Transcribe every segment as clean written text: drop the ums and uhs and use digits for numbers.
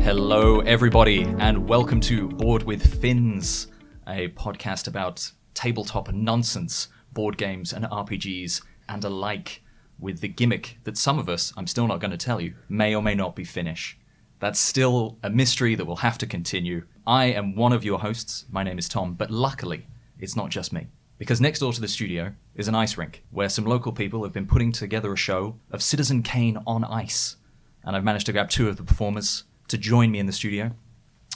Hello, everybody, and welcome to Board with Fins, a podcast about tabletop nonsense, board games and RPGs and alike, with the gimmick that some of us, I'm still not going to tell you, may or may not be Finnish. That's still a mystery that will have to continue. I am one of your hosts. My name is Tom, but luckily, it's not just me. Because next door to the studio is an ice rink, where some local people have been putting together a show of Citizen Kane on ice. And I've managed to grab two of the performers to join me in the studio.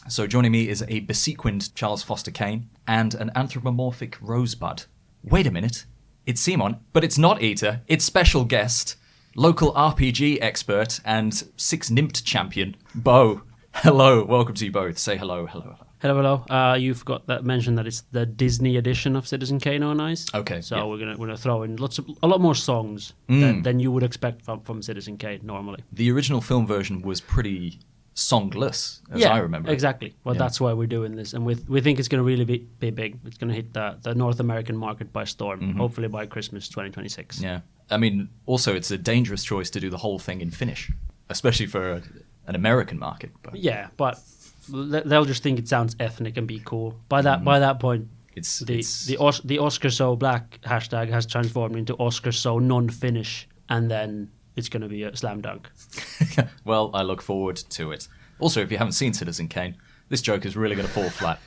So joining me is a besequined Charles Foster Kane and an anthropomorphic Rosebud. Wait a minute, it's Simon, but it's not Eater, it's special guest, local RPG expert and Six Nimpt champion, Bo. Hello, welcome to you both. Say hello, hello, hello. Hello. You forgot that mention that it's the Disney edition of Citizen Kane on Ice. Okay. So yeah. we're gonna throw in a lot more songs than you would expect from Citizen Kane normally. The original film version was pretty songless, as I remember. Exactly. Well, that's why we're doing this, and we think it's going to really be big. It's going to hit the North American market by storm, hopefully by Christmas 2026. Yeah. I mean, also it's a dangerous choice to do the whole thing in Finnish, especially for an American market. But. Yeah, but they'll just think it sounds ethnic and be cool. By that point, the Oscar so black hashtag has transformed into Oscar so non-Finnish, and then it's going to be a slam dunk. Well, I look forward to it. Also, if you haven't seen Citizen Kane, this joke is really going to fall flat.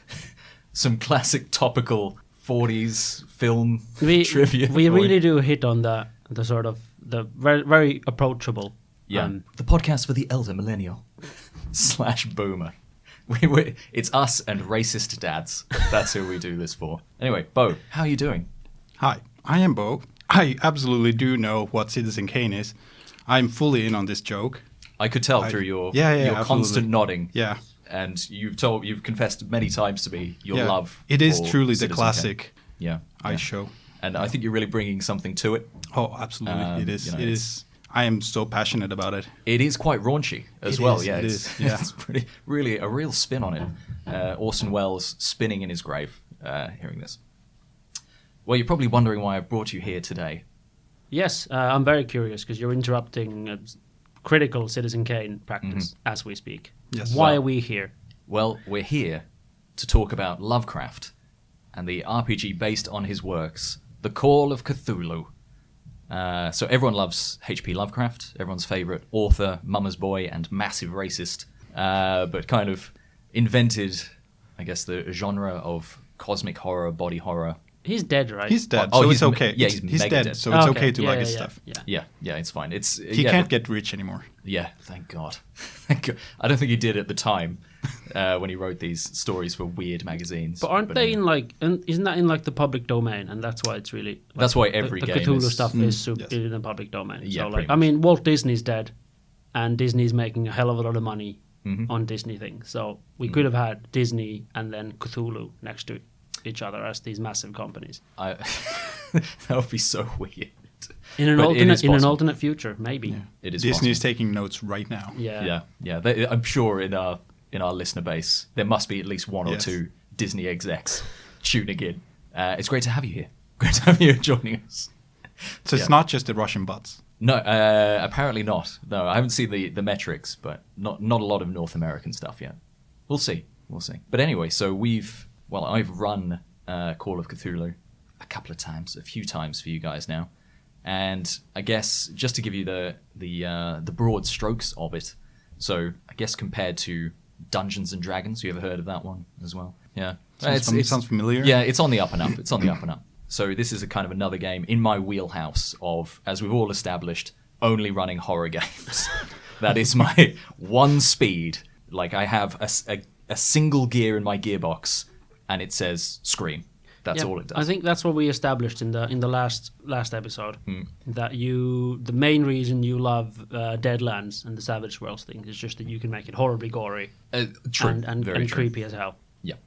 Some classic topical 40s film trivia. We really do hit on the sort of the very, very approachable. Yeah, the podcast for the elder millennial / boomer. It's us and racist dads. That's who we do this for. Anyway, Bo, how are you doing? Hi, I am Bo. I absolutely do know what Citizen Kane is. I'm fully in on this joke. I could tell through your constant nodding. Yeah. And you've confessed many times to me your love. It is for truly Citizen the classic ice show. And I think you're really bringing something to it. Oh, absolutely. It is. It is. I am so passionate about it. It is quite raunchy as well. Yeah, it is. Yeah. It's really a real spin on it. Orson Welles spinning in his grave, hearing this. Well, you're probably wondering why I've brought you here today. Yes, I'm very curious because you're interrupting critical Citizen Kane practice as we speak. Yes. Why are we here? Well, we're here to talk about Lovecraft and the RPG based on his works, the Call of Cthulhu. So everyone loves H.P. Lovecraft, everyone's favourite author, mama's boy, and massive racist, but kind of invented, I guess, the genre of cosmic horror, body horror. He's dead, right? He's dead, so it's okay. Yeah, he's mega dead, dead. so it's okay to like his stuff. Yeah, it's fine. He can't get rich anymore. Yeah, thank God. Thank God. I don't think he did at the time when he wrote these stories for weird magazines. But aren't they isn't that in like the public domain? And that's why it's really... that's why every the game Cthulhu is... stuff is in the public domain. Yeah, so like, I mean, Walt Disney's dead, and Disney's making a hell of a lot of money on Disney things. So we could have had Disney and then Cthulhu next to each other as these massive companies. That would be so weird. In an alternate future, maybe. Yeah. It is Disney's possible. taking notes right now. Yeah. I'm sure in our listener base there must be at least one or two Disney execs tuning in. It's great to have you here. Great to have you joining us. So it's not just the Russian bots. No, apparently not. No, I haven't seen the metrics, but not a lot of North American stuff yet. We'll see. But anyway, so I've run Call of Cthulhu a few times for you guys now, and I guess just to give you the broad strokes of it. So I guess compared to Dungeons and Dragons, you ever heard of that one as well? Yeah, It sounds familiar. Yeah, it's on the up and up. So this is a kind of another game in my wheelhouse of, as we've all established, only running horror games. That is my one speed. Like I have a single gear in my gearbox, and it says Scream. That's all it does. I think that's what we established in the last episode. That the main reason you love Deadlands and the Savage Worlds thing is just that you can make it horribly gory, true, and creepy as hell. Yeah.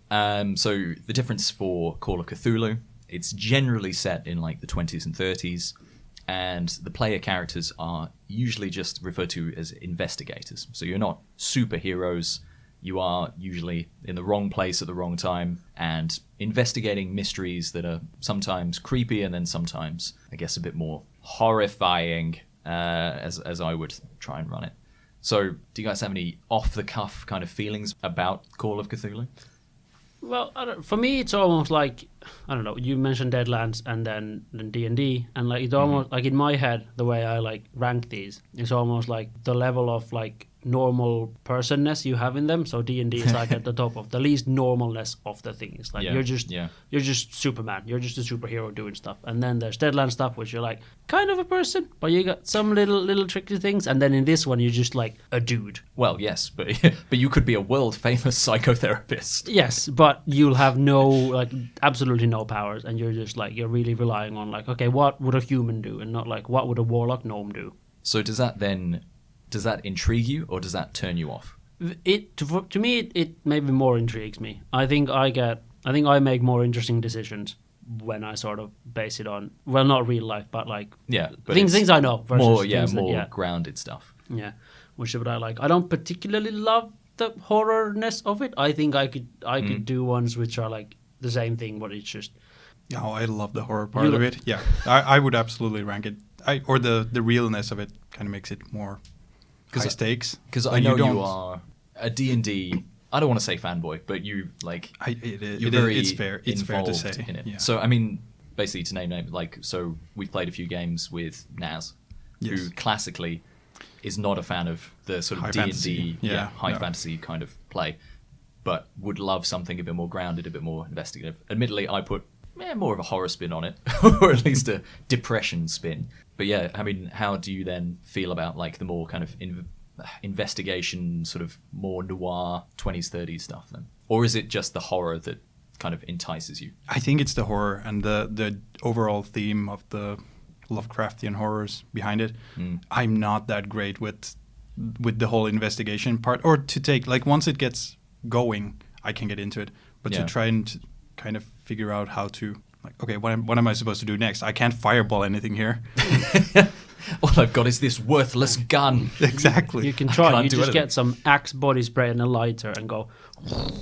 So the difference for Call of Cthulhu, it's generally set in like the 20s and 30s, and the player characters are usually just referred to as investigators. So you're not superheroes. You are usually in the wrong place at the wrong time and investigating mysteries that are sometimes creepy and then sometimes, I guess, a bit more horrifying, as I would try and run it. So, do you guys have any off-the-cuff kind of feelings about Call of Cthulhu? Well, for me, it's almost like, I don't know, you mentioned Deadlands and then D&D, and like it's almost like in my head, the way I like rank these, it's almost like the level of like normal personness you have in them. So D&D is like at the top of the least normalness of the things. Like you're just Superman, you're just a superhero doing stuff. And then there's Deadlands stuff, which you're like kind of a person, but you got some little tricky things. And then in this one, you're just like a dude. Well, yes, but you could be a world famous psychotherapist. Yes, but you'll have absolutely no powers, and you're just like you're really relying on like, okay, what would a human do, and not like what would a warlock gnome do. So does that intrigue you, or does that turn you off? To me, it maybe more intrigues me. I think I make more interesting decisions when I sort of base it on, well, not real life, but like things I know versus more grounded stuff. Yeah, which is what I like. I don't particularly love the horrorness of it. I think I could do ones which are like the same thing, but it's just. Oh, I love the horror part of it. Yeah, I would absolutely rank it. Or the realness of it kind of makes it more high stakes. Because I know you are a D&D. I don't want to say fanboy, but you like. It's fair. It's fair to say. In it. Yeah. So I mean, basically to name like, so we've played a few games with Naz, who classically is not a fan of the sort of high D&D, fantasy. Fantasy kind of play, but would love something a bit more grounded, a bit more investigative. Admittedly, I put more of a horror spin on it, or at least a depression spin. But yeah, I mean, how do you then feel about like the more kind of investigation, sort of more noir 20s, 30s stuff then? Or is it just the horror that kind of entices you? I think it's the horror and the overall theme of the Lovecraftian horrors behind it. I'm not that great with the whole investigation part, or to take like once it gets going, I can get into it. But to try and kind of figure out how to like, okay, what am I supposed to do next? I can't fireball anything here. All I've got is this worthless gun. Exactly. You can try. You just get some Axe body spray and a lighter and go.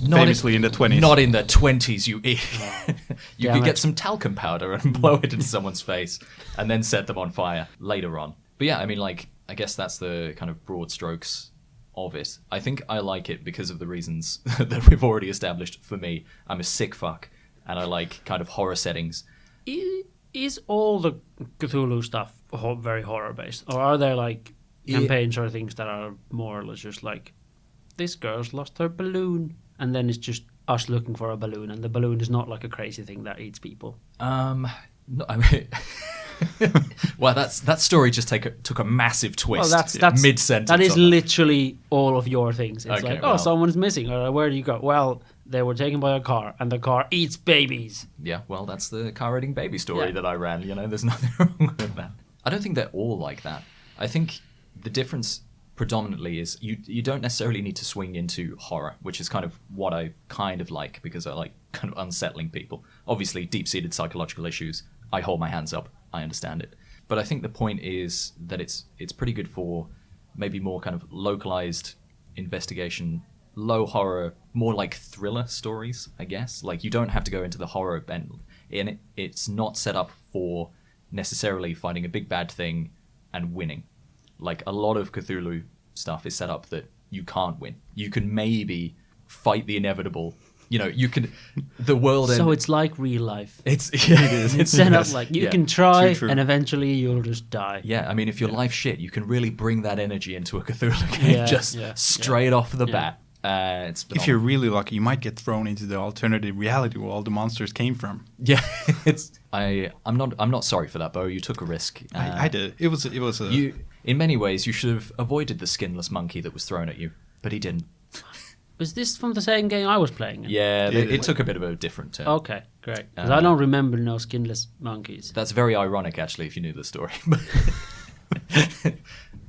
Famously in the 20s. Not in the 20s, you idiot. You could get some talcum powder and blow it into someone's face and then set them on fire later on. But yeah, I mean, like, I guess that's the kind of broad strokes of it. I think I like it because of the reasons that we've already established. For me, I'm a sick fuck and I like kind of horror settings. Is all the Cthulhu stuff very horror based, or are there like campaigns or things that are more or less just like this girl's lost her balloon, and then it's just us looking for a balloon, and the balloon is not like a crazy thing that eats people? No, I mean, well, that story just took a massive twist. Well, that's mid-sentence. That is literally all of your things. It's okay, like, oh, someone's missing, or where do you go? Well, they were taken by a car, and the car eats babies. Yeah, well, that's the car eating baby story that I ran. You know, there's nothing wrong with that. I don't think they're all like that. I think the difference predominantly is you don't necessarily need to swing into horror, which is kind of what I kind of like, because I like kind of unsettling people. Obviously, deep-seated psychological issues, I hold my hands up. I understand it. But I think the point is that it's pretty good for maybe more kind of localized investigation, low horror, more like thriller stories, I guess. Like, you don't have to go into the horror bent. It's not set up for necessarily fighting a big bad thing and winning. Like, a lot of Cthulhu stuff is set up that you can't win. You can maybe fight the inevitable. You know, you can... The world... So it's like real life. It is. It's set up like you can try and eventually you'll just die. Yeah, I mean, if your life's shit, you can really bring that energy into a Cthulhu game straight off the bat. If you're really lucky, you might get thrown into the alternative reality where all the monsters came from. Yeah, I'm not sorry for that, Bo. You took a risk. I did. It was a... In many ways, you should have avoided the skinless monkey that was thrown at you, but he didn't. Was this from the same game I was playing? Yeah, it took a bit of a different turn. Okay, great. Because I don't remember no skinless monkeys. That's very ironic, actually, if you knew the story.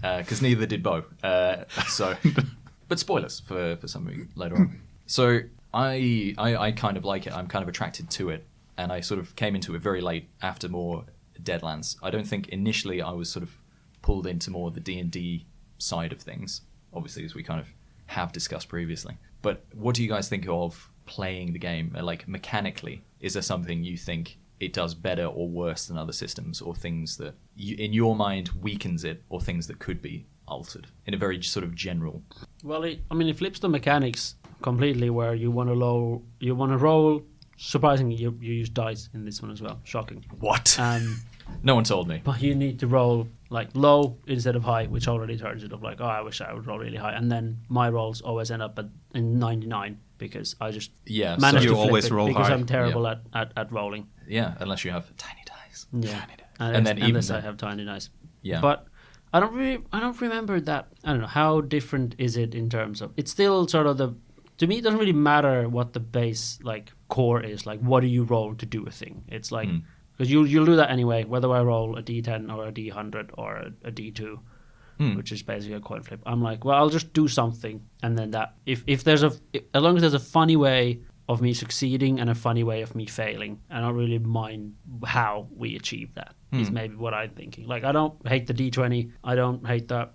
Because neither did Bo. But spoilers for something later on. So I kind of like it. I'm kind of attracted to it. And I sort of came into it very late after more Deadlands. I don't think initially I was sort of pulled into more the D&D side of things, obviously, as we kind of have discussed previously. But what do you guys think of playing the game? Like, mechanically, is there something you think it does better or worse than other systems, or things that in your mind weakens it, or things that could be altered in a very sort of general. Well, it flips the mechanics completely, where you want to roll. Surprisingly, you use dice in this one as well. Shocking. What? No one told me. But you need to roll like low instead of high, which already turns it up like, I wish I would roll really high. And then my rolls always end up in 99 because I just manage to flip it roll because high. I'm terrible at rolling. Yeah, unless you have tiny dice. Yeah, and then unless I have tiny dice. Yeah, but I don't remember that. I don't know how different is it in terms of. It's still sort of to me, it doesn't really matter what the base like core is. Like, what do you roll to do a thing? It's like. Because you'll do that anyway, whether I roll a D10 or a D100 or a D2, which is basically a coin flip. I'm like, well, I'll just do something, and then that if there's as long as there's a funny way of me succeeding and a funny way of me failing, I don't really mind how we achieve that. Is maybe what I'm thinking. Like, I don't hate the D20. I don't hate that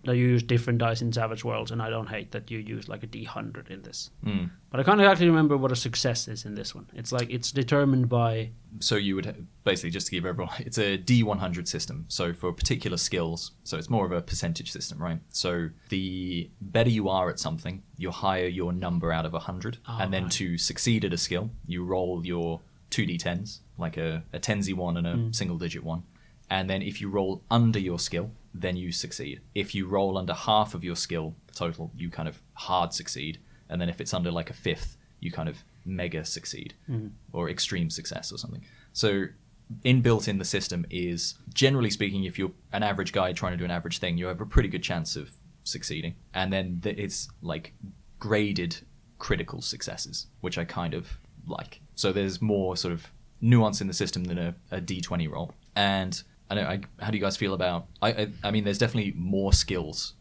you use different dice in Savage Worlds, and I don't hate that you use like a D100 in this. But I can't exactly remember what a success is in this one. It's like it's determined by. So you would basically, just to give everyone, it's a D100 system. So for particular skills, so it's more of a percentage system, right? So the better you are at something, you higher your number out of 100, and then to succeed at a skill, you roll your 2d10s, like a 10z one and a single digit one. And then if you roll under your skill, then you succeed. If you roll under half of your skill total, you kind of hard succeed. And then if it's under like a fifth, you kind of mega succeed or extreme success or something. So inbuilt in the system is, generally speaking, if you're an average guy trying to do an average thing, you have a pretty good chance of succeeding. And then it's like graded critical successes, which I kind of like. So there's more sort of nuance in the system than a D20 roll. And I know, how do you guys feel about? I mean, there's definitely more skills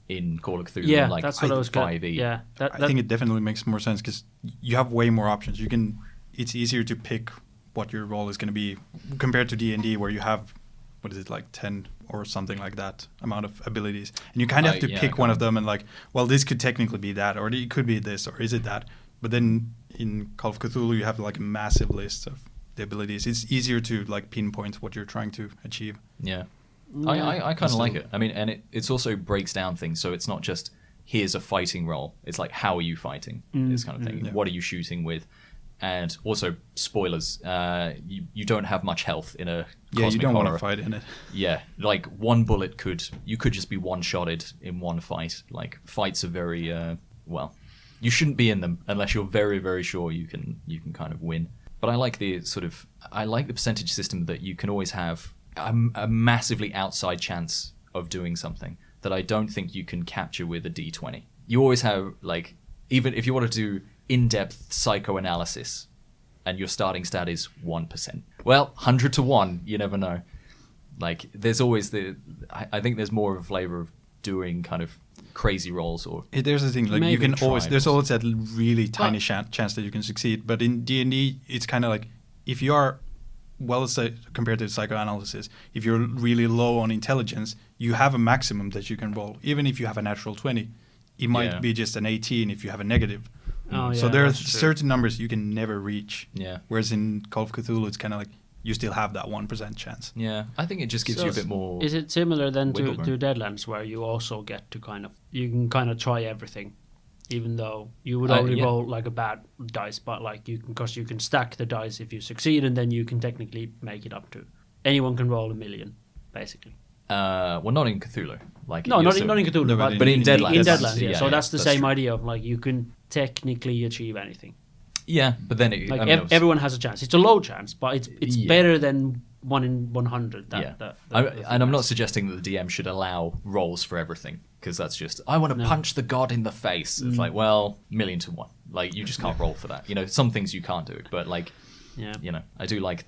in Call of Cthulhu. Yeah, like that's what I was 5e. Yeah, I think it definitely makes more sense because you have way more options. It's easier to pick what your role is going to be compared to D&D, where you have, what is it, like 10 or something like that amount of abilities, and you kind of have to pick one of them and like, well, this could technically be that, or it could be this, or is it that? But then in Call of Cthulhu, you have like a massive list of the abilities. It's easier to like pinpoint what you're trying to achieve. Yeah. I kind of like it. I mean, and it's also breaks down things, so it's not just here's a fighting role. It's like, how are you fighting? This kind of thing. Yeah. What are you shooting with? And also, spoilers, you don't have much health in a cosmic you don't horror. want to fight in it. Yeah, like one bullet you could just be one-shotted in one fight. Like, fights are very, you shouldn't be in them unless you're very, very sure you can kind of win. But I like the percentage system that you can always have a massively outside chance of doing something that I don't think you can capture with a D20. You always have, like, even if you want to do in-depth psychoanalysis and your starting stat is 1%. Well, 100 to 1, you never know. Like, there's always I think there's more of a flavor of doing kind of crazy rolls or there's the thing, like, you can always, there's always that really tiny chance that you can succeed. But in D&D, it's kind of like, if you are compared to psychoanalysis, if you're really low on intelligence, you have a maximum that you can roll. Even if you have a natural 20, it might be just an 18 if you have a negative. So there are certain numbers you can never reach. Yeah. Whereas in Call of Cthulhu, it's kind of like you still have that 1% chance. Yeah, I think it just gives you a bit more. Is it similar then to Deadlands, where you also get to you can kind of try everything, even though you would only roll like a bad dice, but like because you can stack the dice if you succeed, and then you can technically make it up to anyone can roll 1 million, basically. Well, not in Cthulhu. Like, not in Cthulhu, but in Deadlands. In Deadlands, yeah. So that's the same idea of like you can technically achieve anything. Yeah, but then everyone has a chance. It's a low chance, but it's better than 1 in 100. And I'm not suggesting that the DM should allow rolls for everything, because that's just, I want to punch the god in the face. It's like, well, 1,000,000 to 1. Like, you just can't roll for that. You know, some things you can't do, but like, you know, I do like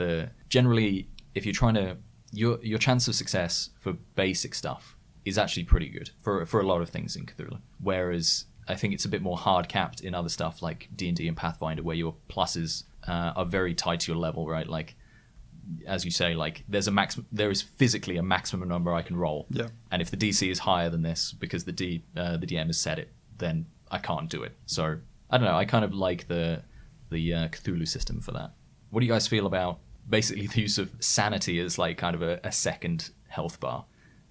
generally, if you're trying to, your chance of success for basic stuff is actually pretty good for a lot of things in Cthulhu. Whereas I think it's a bit more hard capped in other stuff like D&D and Pathfinder, where your pluses are very tied to your level, right? Like, as you say, like there is physically a maximum number I can roll. Yeah. And if the DC is higher than this because the DM has set it, then I can't do it. So I don't know. I kind of like the Cthulhu system for that. What do you guys feel about basically the use of sanity as like kind of a second health bar?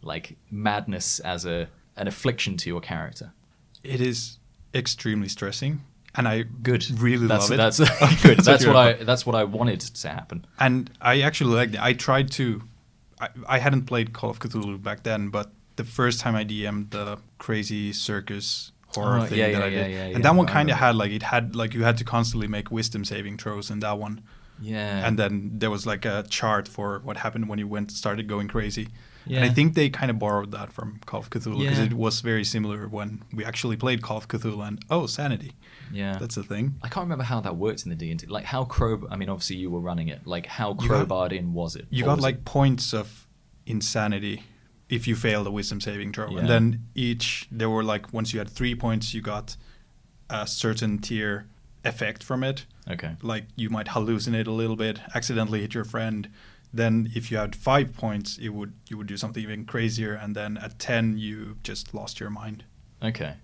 like madness as an affliction to your character? It is extremely stressing, and I really love it. That's good. That's what I wanted to happen. And I actually liked it. I tried to. I hadn't played Call of Cthulhu back then, but the first time I DM'd the crazy circus horror thing that I did, and that one kind of had you had to constantly make wisdom saving throws in that one. Yeah. And then there was like a chart for what happened when you started going crazy. Yeah. And I think they kind of borrowed that from Call of Cthulhu because it was very similar when we actually played Call of Cthulhu and sanity. Yeah. That's the thing. I can't remember how that worked in the D&D. Like how obviously you were running it. Like how crowbarred in was it? You got like points of insanity if you failed a wisdom saving throw. Yeah. And then there were like, once you had 3 points, you got a certain tier effect from it. Okay. Like you might hallucinate a little bit, accidentally hit your friend. Then if you had 5 points, you would do something even crazier. And then at 10, you just lost your mind. Okay.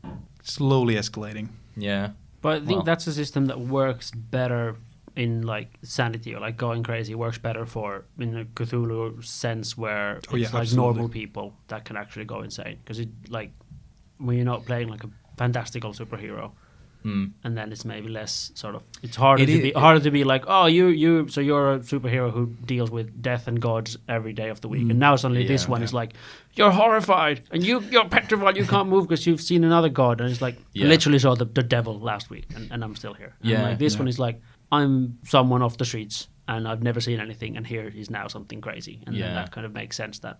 Slowly escalating. Yeah. But I think that's a system that works better in like sanity or like going crazy. Works better for in a Cthulhu sense where it's like absolutely. normal people that can actually go insane. Because it like when you're not playing like a fantastical superhero. And then it's maybe less sort of. It's harder to be like, oh, so you're a superhero who deals with death and gods every day of the week, and now suddenly this one is like, you're horrified and you're petrified, you can't move because you've seen another god, and it's like I literally saw the devil last week, and I'm still here. And like this one is like, I'm someone off the streets and I've never seen anything, and here is now something crazy, and then that kind of makes sense. That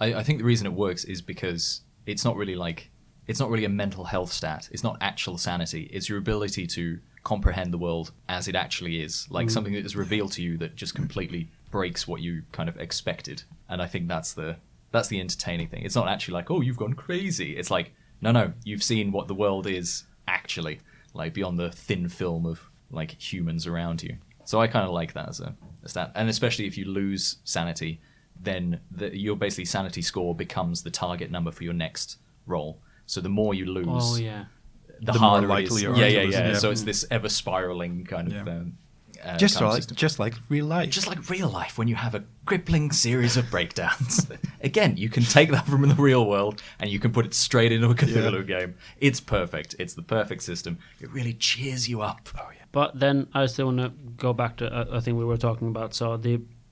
I think the reason it works is because it's not really a mental health stat. It's not actual sanity. It's your ability to comprehend the world as it actually is. Like something that is revealed to you that just completely breaks what you kind of expected. And I think that's the entertaining thing. It's not actually like, oh, you've gone crazy. It's like, no, you've seen what the world is actually, like beyond the thin film of like humans around you. So I kind of like that as a stat. And especially if you lose sanity, then your basically sanity score becomes the target number for your next roll. So the more you lose, the harder more it is. likely you are to lose. Yeah. So it's this ever spiraling kind of just system. like real life. Just like real life, when you have a crippling series of breakdowns. Again, you can take that from the real world and you can put it straight into a Cthulhu game. It's perfect. It's the perfect system. It really cheers you up. Oh yeah. But then I still want to go back to a thing we were talking about. So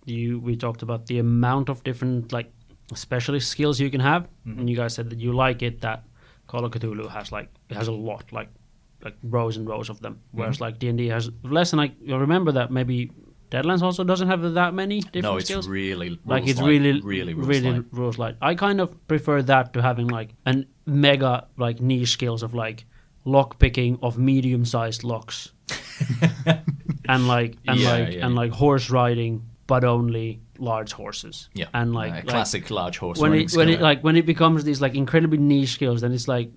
we talked about the amount of different like specialist skills you can have, and you guys said that you like it that Call of Cthulhu has a lot, like rows and rows of them, whereas like D&D has less. And I remember that maybe Deadlands also doesn't have that many different skills. No, it's really like it's really rules light. I kind of prefer that to having like an mega like niche skills of like lock picking of medium-sized locks, and like horse riding, but only large horses. Yeah, and like classic large horse. When it becomes these like incredibly niche skills, then it's like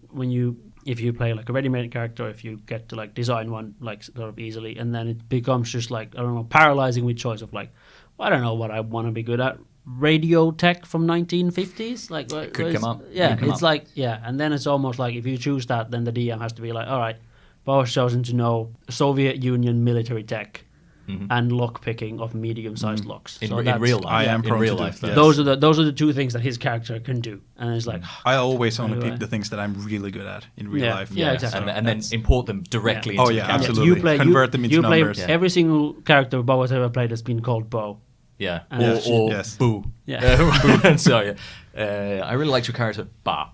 if you play like a ready-made character, if you get to like design one like sort of easily, and then it becomes just like I don't know, paralyzing with choice of like, well, I don't know what I want to be good at. Radio tech from 1950s, like it could come up. Yeah, it's like and then it's almost like if you choose that, then the DM has to be like, all right, Bo has chosen to know Soviet Union military tech. And lock picking of medium-sized locks. In real life, I am in real life. Yes. Those are the two things that his character can do, and it's like I always only pick the things that I'm really good at in real life. Yeah, exactly. And then import them directly into the character. Absolutely. Convert them into numbers. Every single character Bo has ever played has been called Bo. Yeah, or Boo. Yeah. So I really liked your character, Ba.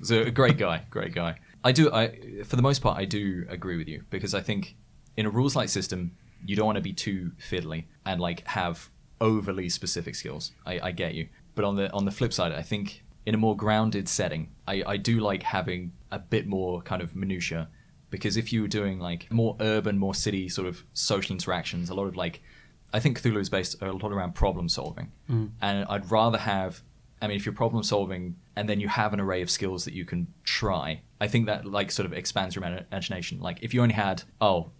So a great guy. For the most part, I do agree with you, because I think in a rules-light system, you don't want to be too fiddly and like have overly specific skills. I get you. But on the flip side, I think in a more grounded setting, I do like having a bit more kind of minutia, because if you were doing like more urban, more city sort of social interactions, a lot of like, I think Cthulhu is based a lot around problem solving. And I'd rather have, I mean, if you're problem solving and then you have an array of skills that you can try, I think that like sort of expands your imagination. Like if you only had,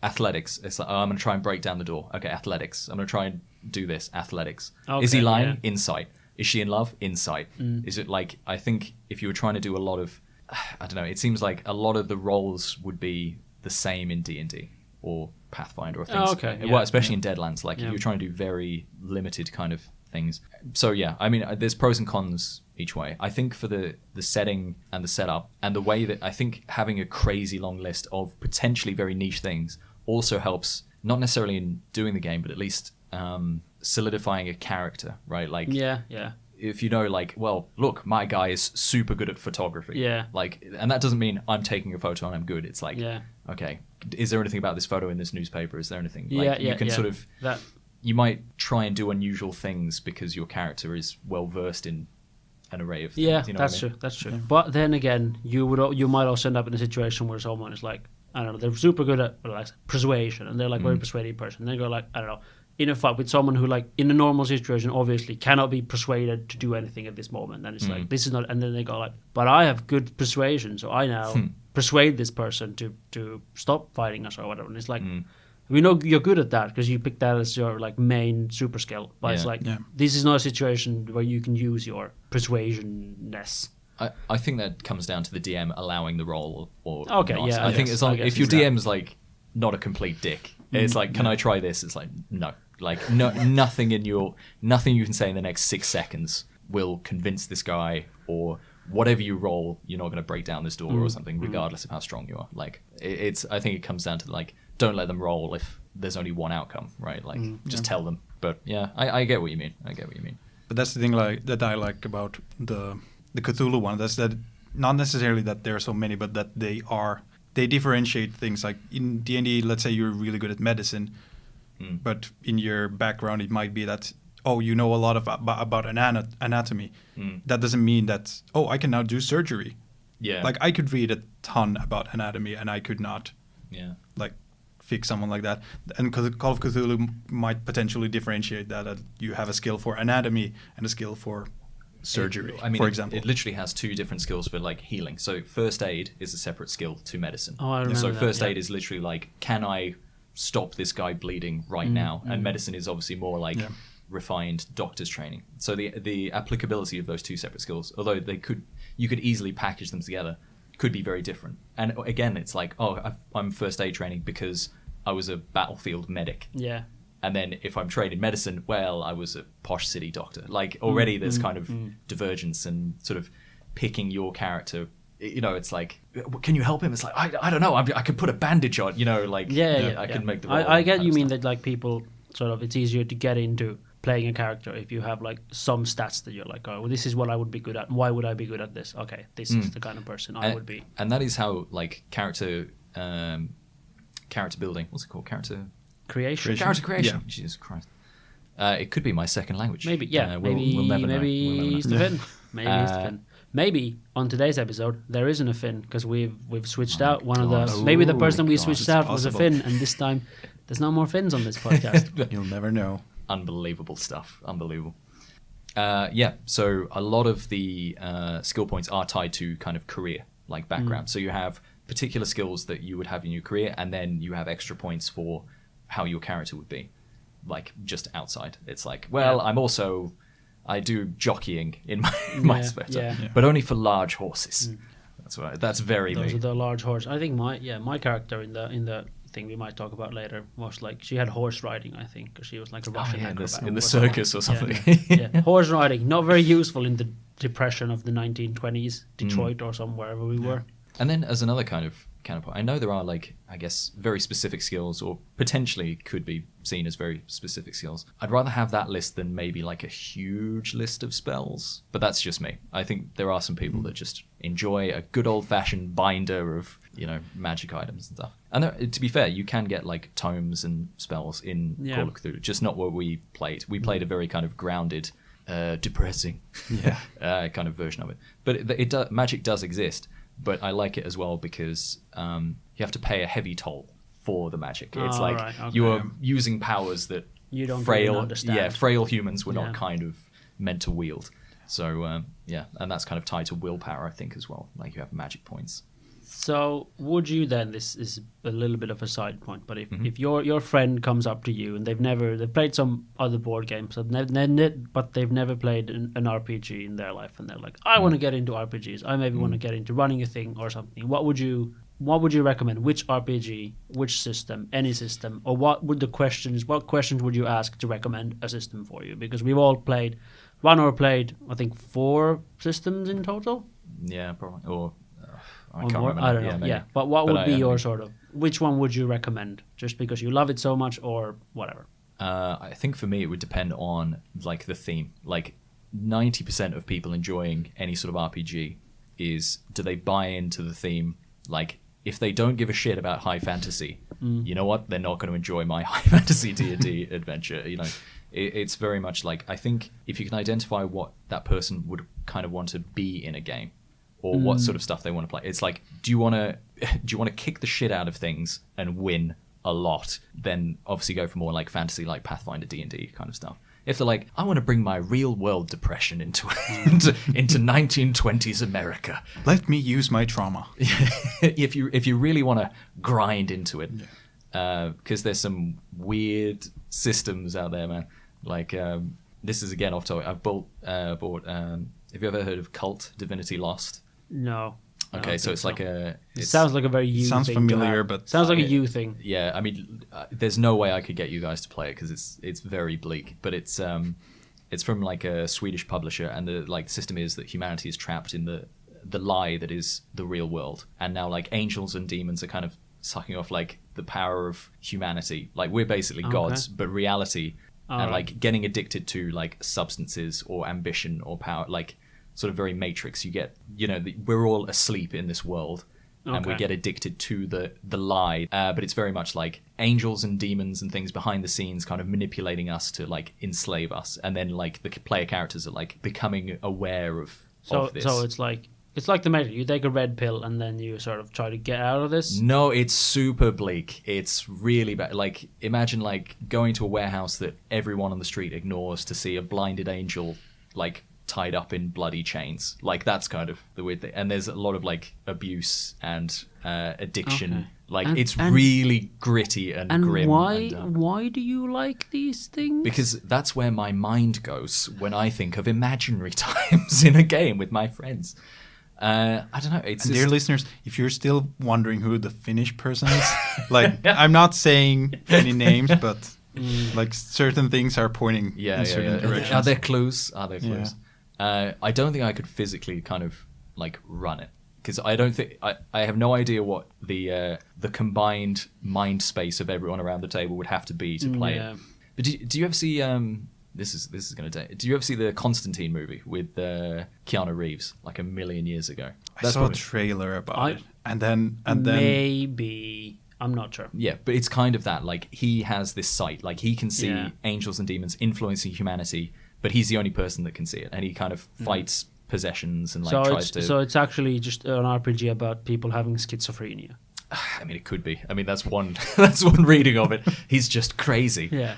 athletics, it's like, I'm going to try and break down the door. Okay, athletics. I'm going to try and do this, athletics. Okay, is he lying? Yeah. Insight. Is she in love? Insight. Is it like, I think if you were trying to do a lot of, I don't know, it seems like a lot of the roles would be the same in D&D or Pathfinder or things. Okay. Well, especially in Deadlands. Like if you're trying to do very limited kind of things. So yeah, I mean, there's pros and cons each way. I think for the setting and the setup and the way that I think having a crazy long list of potentially very niche things also helps, not necessarily in doing the game, but at least solidifying a character, right? Like, yeah. If you know, like, well, look, my guy is super good at photography. Yeah. Like, and that doesn't mean I'm taking a photo and I'm good. It's like, okay, is there anything about this photo in this newspaper? Is there anything? Like, you can sort of, you might try and do unusual things because your character is well versed in an array of things. Yeah, you know that's true. That's true. But then again, you might also end up in a situation where someone is like, I don't know, they're super good at like persuasion, and they're like very persuasive person. And they go like, I don't know, in a fight with someone who, like, in a normal situation obviously cannot be persuaded to do anything at this moment, and it's like, this is not, and then they go like, but I have good persuasion, so I now persuade this person to stop fighting us or whatever. And it's like, we know you're good at that because you picked that as your like main super skill, but it's like, this is not a situation where you can use your persuasionness. I think that comes down to the DM allowing the role or okay, not. yeah. I think it's like, if your DM's like not a complete dick, it's like, can I try this? It's like, no. Like, nothing you can say in the next 6 seconds will convince this guy, or whatever you roll, you're not going to break down this door or something, regardless of how strong you are. Like, I think it comes down to, like, don't let them roll if there's only one outcome, right? Like, just tell them. But yeah, I get what you mean. But that's the thing, like, that I like about the Cthulhu one. That's that, not necessarily that there are so many, but that they differentiate things. Like in D&D, let's say you're really good at medicine, but in your background it might be that, oh, you know a lot about anatomy. That doesn't mean that, oh, I can now do surgery. Yeah. Like, I could read a ton about anatomy and I could not like fix someone like that. And Call of Cthulhu might potentially differentiate that you have a skill for anatomy and a skill for surgery, for example. It literally has 2 different skills for, like, healing. So first aid is a separate skill to medicine. Oh, I remember So that, first aid is literally like, can I stop this guy bleeding right now? And medicine is obviously more like refined doctor's training. So the applicability of those 2 separate skills, although you could easily package them together, could be very different. And again, it's like, oh, I'm first aid training because I was a battlefield medic. Yeah. And then if I'm trained in medicine, well, I was a posh city doctor. Like, already there's kind of divergence and sort of picking your character. You know, it's like, can you help him? It's like, I don't know. I could put a bandage on, you know, like, I can make the role. I get you mean that, like, people sort of, it's easier to get into playing a character if you have, like, some stats that you're like, oh, well, this is what I would be good at. Why would I be good at this? Okay, this is the kind of person I would be. And that is how, like, character building, what's it called? Character creation. Yeah. Jesus Christ. It could be my second language. Maybe, yeah. We'll never know. Maybe he's the Finn. Maybe he's the Finn. Maybe on today's episode there isn't a Finn because we've switched out one of the. Maybe the person we switched out was a Finn, and this time there's no more Finns on this podcast. You'll never know. Unbelievable stuff. Unbelievable. So a lot of the skill points are tied to kind of career, like background. So you have particular skills that you would have in your career, and then you have extra points for how your character would be, like, just outside. It's like, well, I do jockeying in my spare time, but only for large horses. That's right. That's very Those me. are the large horses. I think my character in the thing we might talk about later was like, she had horse riding, I think, because she was like a Russian acrobat in the circus or something. Yeah. Horse riding, not very useful in the depression of the 1920s, Detroit or somewhere we were. And then as another kind of counterpart, I know there are, like, I guess, very specific skills, or potentially could be seen as very specific skills. I'd rather have that list than maybe like a huge list of spells, but that's just me. I think there are some people that just enjoy a good old-fashioned binder of, you know, magic items and stuff. And there, to be fair, you can get, like, tomes and spells in Call of Cthulhu, just not what we played. We played a very kind of grounded, depressing kind of version of it. But magic does exist. But I like it as well because you have to pay a heavy toll for the magic. It's you are using powers that you don't frail, understand. Frail humans were not kind of meant to wield. So and that's kind of tied to willpower, I think, as well. Like, you have magic points. So would you then? This is a little bit of a side point, but if your friend comes up to you and they've played some other board games, but they've never played an RPG in their life, and they're like, I want to get into RPGs. I maybe want to get into running a thing or something. What would you what would you recommend? Which RPG, which system, any system, or what questions would you ask to recommend a system for you? Because we've all played, Ranor played, I think 4 systems in total. Yeah, probably. Or I Or can't more? remember. I don't know. maybe. Yeah, but what would be your sort of? Which one would you recommend? Just because you love it so much, or whatever? I think for me it would depend on like the theme. Like 90% of people enjoying any sort of RPG is, do they buy into the theme? Like, if they don't give a shit about high fantasy, you know what? They're not going to enjoy my high fantasy D&D adventure. You know, it's very much like, I think if you can identify what that person would kind of want to be in a game, or what sort of stuff they want to play, it's like, do you want to kick the shit out of things and win a lot? Then obviously go for more like fantasy, like Pathfinder, D&D kind of stuff. If they're like, I want to bring my real world depression into 1920s America. Let me use my trauma. If you really want to grind into it, because there's some weird systems out there, man. Like this is again off topic. I've bought. Have you ever heard of Cult Divinity Lost? No. Okay, so it's like a... It sounds like a very you sounds thing. familiar, but... Sounds like a you thing. Yeah, I mean, there's no way I could get you guys to play it because it's very bleak. But it's from like a Swedish publisher, and the system is that humanity is trapped in the lie that is the real world. And now like angels and demons are kind of sucking off like the power of humanity. Like we're basically gods, but reality and like getting addicted to like substances or ambition or power, like... sort of very Matrix. You get, we're all asleep in this world, and we get addicted to the lie. But it's very much like angels and demons and things behind the scenes, kind of manipulating us to like enslave us, and then like the player characters are like becoming aware of this. So it's like the Matrix. You take a red pill and then you sort of try to get out of this. No, it's super bleak. It's really bad. Like imagine like going to a warehouse that everyone on the street ignores to see a blinded angel like tied up in bloody chains. Like that's kind of the weird thing. And there's a lot of like abuse and addiction. Like it's really gritty and grim. And why do you like these things? Because that's where my mind goes when I think of imaginary times in a game with my friends. I don't know. It's dear listeners, if you're still wondering who the Finnish person is, like I'm not saying any names, but like certain things are pointing in certain directions. Are there clues? Yeah. I don't think I could physically kind of like run it, because I don't think I have no idea what the combined mind space of everyone around the table would have to be to play it. But do you ever see this is going to do you ever see the Constantine movie with Keanu Reeves like a million years ago? I saw a trailer about it, and then maybe. I'm not sure. Yeah, but it's kind of that. Like he has this sight, like he can see angels and demons influencing humanity. But he's the only person that can see it, and he kind of fights possessions and like tries to. So it's actually just an RPG about people having schizophrenia. I mean, it could be. I mean, that's one reading of it. He's just crazy. Yeah.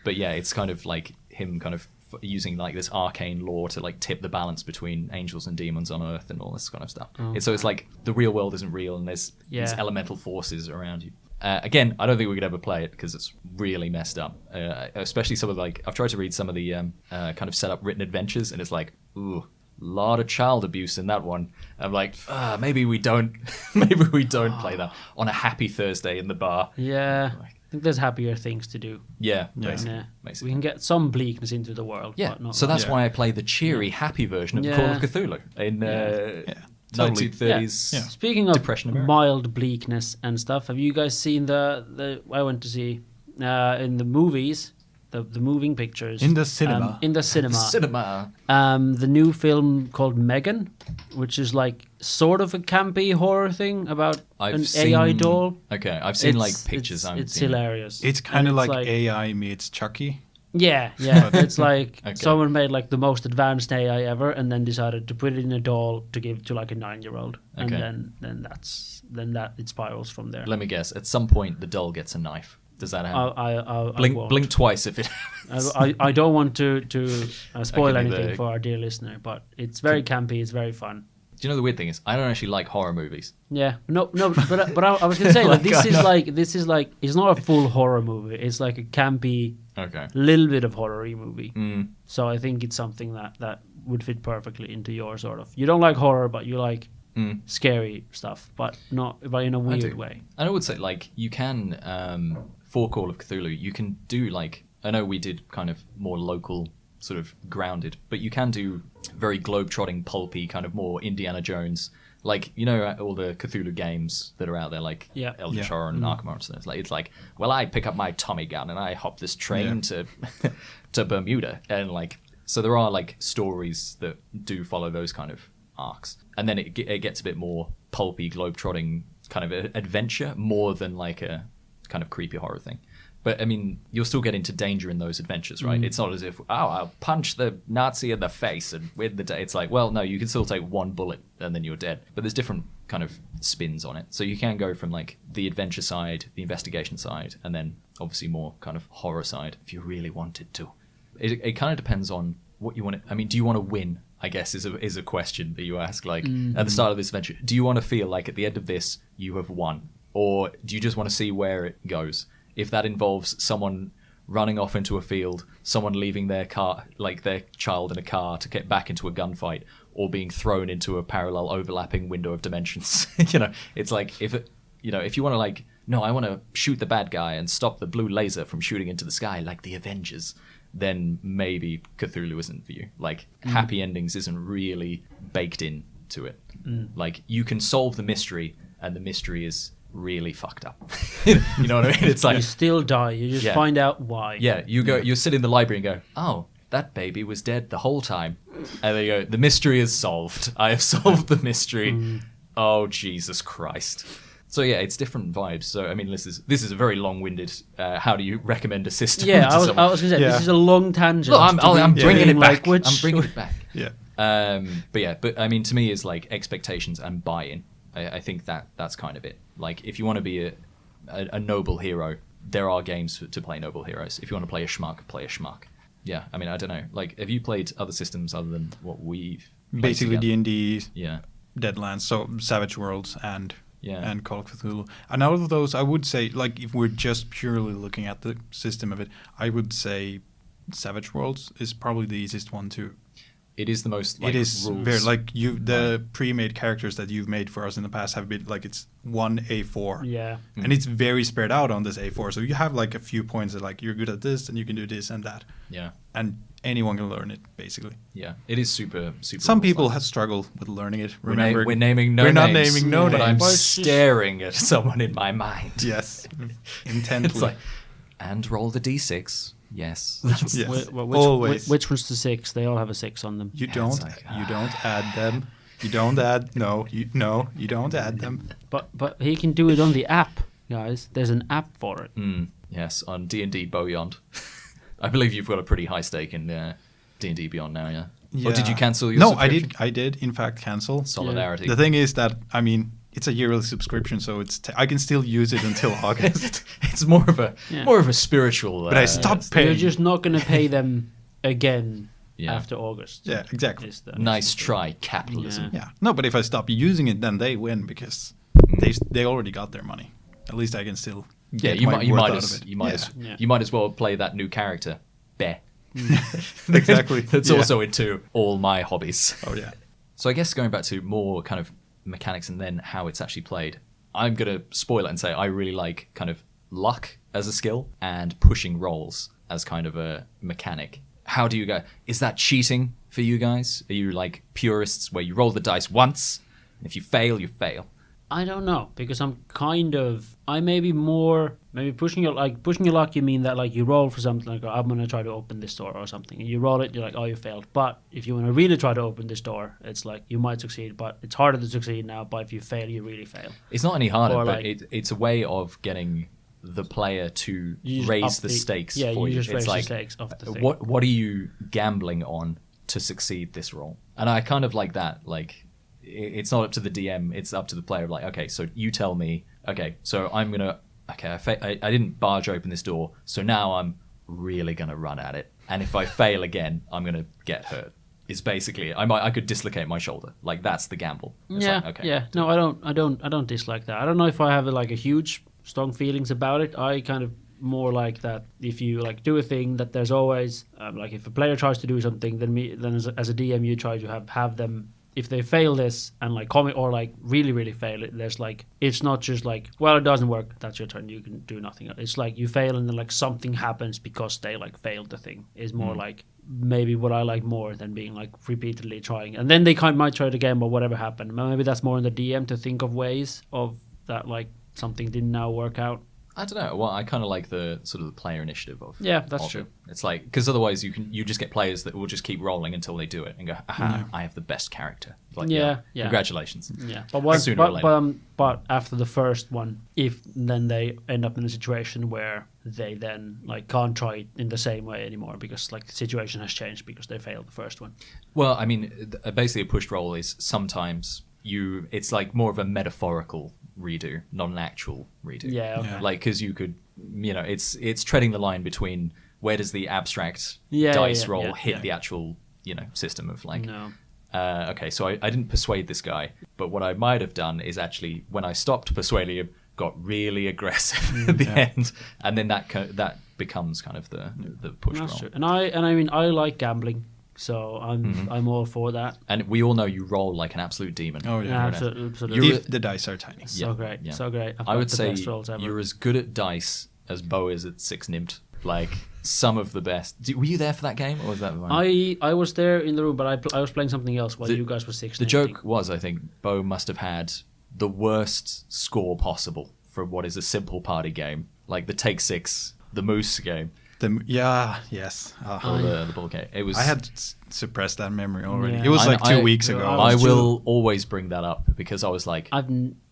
But yeah, it's kind of like him kind of using like this arcane law to like tip the balance between angels and demons on Earth and all this kind of stuff. So it's like the real world isn't real, and there's these elemental forces around you. Again, I don't think we could ever play it because it's really messed up. Especially some of I've tried to read some of the kind of set up written adventures, and it's like, ooh, a lot of child abuse in that one. I'm like, maybe we don't play that on a happy Thursday in the bar. Yeah, I think there's happier things to do. Yeah, basically. We can get some bleakness into the world. Yeah, but not so that's why I play the cheery, happy version of Call of Cthulhu in 1930s. Speaking of Depression mild bleakness and stuff, have you guys seen the I went to see in the movies, the moving pictures in the cinema. The new film called Megan, which is like sort of a campy horror thing about AI doll. Okay, I've seen like pictures. It's hilarious. It's kind of like AI meets Chucky. Yeah. It's like someone made like the most advanced AI ever, and then decided to put it in a doll to give to like a 9-year-old, and then it spirals from there. Let me guess. At some point, the doll gets a knife. Does that happen? Blink twice if it. I don't want to spoil anything for our dear listener, but it's very campy. It's very fun. Do you know the weird thing is I don't actually like horror movies. Yeah, no, but I was gonna say this is like it's not a full horror movie. It's like a campy, little bit of horror-y movie. So I think it's something that would fit perfectly into your sort of. You don't like horror, but you like scary stuff, but in a weird way. And I would say, like, you can, for Call of Cthulhu, you can do, like, I know we did kind of more local, sort of grounded, but you can do very globe-trotting, pulpy, kind of more Indiana Jones, like, you know, all the Cthulhu games that are out there, like Eldritch Horror and Arkham Monsters. Like, it's like, well, I pick up my Tommy gun and I hop this train to Bermuda, and like, so there are like stories that do follow those kind of arcs, and then it gets a bit more pulpy, globe-trotting kind of adventure, more than like a kind of creepy horror thing. But I mean, you'll still get into danger in those adventures, right? It's not as if, I'll punch the Nazi in the face and win the day. It's like, well, no, you can still take one bullet and then you're dead. But there's different kind of spins on it. So you can go from like the adventure side, the investigation side, and then obviously more kind of horror side if you really wanted to. It kind of depends on what you want to, I mean, do you want to win? I guess is a question that you ask, like, at the start of this adventure. Do you want to feel like at the end of this, you have won? Or do you just want to see where it goes? If that involves someone running off into a field, someone leaving their car, like their child in a car to get back into a gunfight, or being thrown into a parallel overlapping window of dimensions, you know, it's like, if you want to like, no, I want to shoot the bad guy and stop the blue laser from shooting into the sky like the Avengers, then maybe Cthulhu isn't for you. Like, happy endings isn't really baked into it. Like, you can solve the mystery, and the mystery is really fucked up. You know what I mean? It's like, you still die. You just find out why. Yeah, you sit in the library and go, oh, that baby was dead the whole time. And they go, the mystery is solved. I have solved the mystery. Oh, Jesus Christ. So yeah, it's different vibes. So I mean, this is a very long-winded. How do you recommend a system? Yeah, to someone? I was going to say this is a long tangent. Look, I'm bringing it back. Like, I'm bringing it back. Yeah. But I mean, to me, is like expectations and buy-in. I think that's kind of it. Like, if you want to be a noble hero, there are games to play noble heroes. If you want to play a schmuck, play a schmuck. Yeah, I mean, I don't know. Like, have you played other systems other than what we've played basically together? D&D, Deadlands, so Savage Worlds and Call of Cthulhu. And out of those, I would say, like, if we're just purely looking at the system of it, I would say Savage Worlds is probably the easiest one to. It is the most, like, it is rules. very, like, the pre-made characters that you've made for us in the past have been, like, it's one A4. Yeah. And it's very spread out on this A4. So you have, like, a few points that, like, you're good at this and you can do this and that. Yeah. And anyone can learn it, basically. Yeah. It is super. Some people have struggled with learning it. Remember, we're naming no names. We're not names, naming no but names. I'm staring at someone in my mind. Yes. Intently. It's like, and roll the D6. Yes. Yes. Always. Which one's the 6? They all have a 6 on them. You don't add them. You don't add. No, you don't add them. But he can do it on the app, guys. There's an app for it. Yes, on D&D Beyond. I believe you've got a pretty high stake in D&D Beyond now, yeah? Or did you cancel your subscription? I did in fact cancel. Solidarity. The thing is that, I mean, it's a yearly subscription, so I can still use it until August. It's more of a spiritual. But I stopped paying. You're just not going to pay them again after August. Yeah, exactly. Nice try, capitalism. Yeah. No, but if I stop using it, then they win because they already got their money. At least I can still get my worth out of it. You might as well play that new character, Bear. Exactly. That's also into all my hobbies. Oh yeah. So I guess going back to more kind of mechanics and then how it's actually played, I'm going to spoil it and say I really like kind of luck as a skill and pushing rolls as kind of a mechanic. How do you go? Is that cheating for you guys? Are you like purists where you roll the dice once and if you fail, you fail? I don't know, because I may be more pushing your luck. You mean that like you roll for something like, oh, I'm gonna try to open this door or something, and you roll it, you're like, oh, you failed. But if you want to really try to open this door, it's like you might succeed, but it's harder to succeed now. But if you fail, you really fail. It's not any harder, but it's a way of getting the player to raise the stakes for you. Just raise like, the stakes of the thing. What are you gambling on to succeed this roll? And I kind of like that. Like, it's not up to the DM, it's up to the player. Like, okay, so you tell me, okay, so I'm gonna, I didn't barge open this door, so now I'm really gonna run at it, and if I fail again, I'm gonna get hurt. It's basically, I could dislocate my shoulder. Like, that's the gamble. It's yeah, like, okay. Yeah. No, I don't dislike that. I don't know if I have like a huge strong feelings about it. I kind of more like that. If you like do a thing, that there's always like if a player tries to do something, then as a DM you try to have them if they fail this and like comment or like really fail it, there's like it's not just like, well, it doesn't work, that's your turn, you can do nothing. It's like you fail and then like something happens because they like failed the thing. Is more like maybe what I like more than being like repeatedly trying, and then they might try it again, but whatever happened. Maybe that's more in the DM to think of ways of that, like something didn't now work out. I don't know. Well, I kind of like the sort of the player initiative of. Yeah, that's true. It's like, because otherwise you just get players that will just keep rolling until they do it and go, aha, I have the best character. Like, yeah. Congratulations. Yeah, but after the first one, if then they end up in a situation where they then like can't try it in the same way anymore because like the situation has changed because they failed the first one. Well, I mean, basically a pushed roll is sometimes it's like more of a metaphorical redo, not an actual redo. Yeah, okay. Like, because you could, it's treading the line between where does the abstract dice roll hit the actual, system of like. No. Okay, so I didn't persuade this guy, but what I might have done is actually, when I stopped persuading him, got really aggressive at the end, and then that becomes kind of the push roll. True. And I mean I like gambling. So I'm all for that. And we all know you roll like an absolute demon. Oh yeah, absolutely. If the dice are tiny. So great, so great. I would say you're as good at dice as Bo is at Six Nimt. Like some of the best. Were you there for that game, or was that the one? I was there in the room, but I was playing something else while you guys were Six Nimt. The joke was, I think, Bo must have had the worst score possible for what is a simple party game, like the Take Six, the Moose game. Or the ball game. It was. I had suppressed that memory already. Yeah. It was like 2 weeks ago. I will always bring that up because I was like,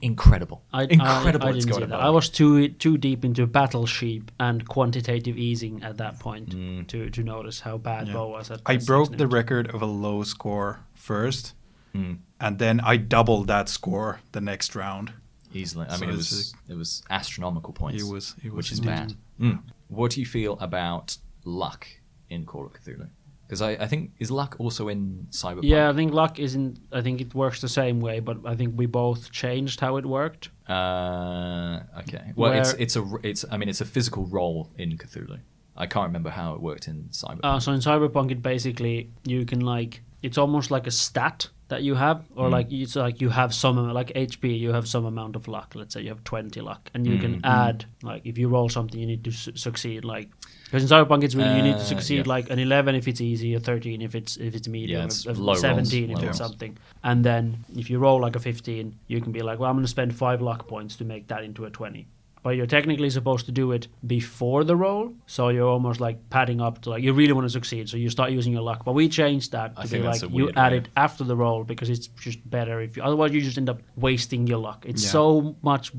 incredible. I It's didn't going see that. I was too deep into Battle Sheep and quantitative easing at that point to notice how bad Bo was at. I broke the record of a low score first, and then I doubled that score the next round. Easily. I mean, it was astronomical points. It was which is indeed. bad. What do you feel about luck in Call of Cthulhu? Because I think, is luck also in Cyberpunk? Yeah, I think luck isn't. I think it works the same way, but I think we both changed how it worked. Okay. Well, it's a physical role in Cthulhu. I can't remember how it worked in Cyberpunk. So in Cyberpunk, it basically you can like it's almost like a stat that you have, or like it's like you have some like HP, you have some amount of luck. Let's say you have 20 luck, and you can add like if you roll something, you need to succeed. Like because in Cyberpunk, it's really you need to succeed like an 11 if it's easy, a 13 if it's medium, a 17 if it's something, and then if you roll like a 15, you can be like, well, I'm going to spend 5 luck points to make that into a 20. But you're technically supposed to do it before the roll, so you're almost like padding up to like you really want to succeed, so you start using your luck. But we changed that to be like you add it after the roll because it's just better if you. Otherwise, you just end up wasting your luck. It's so much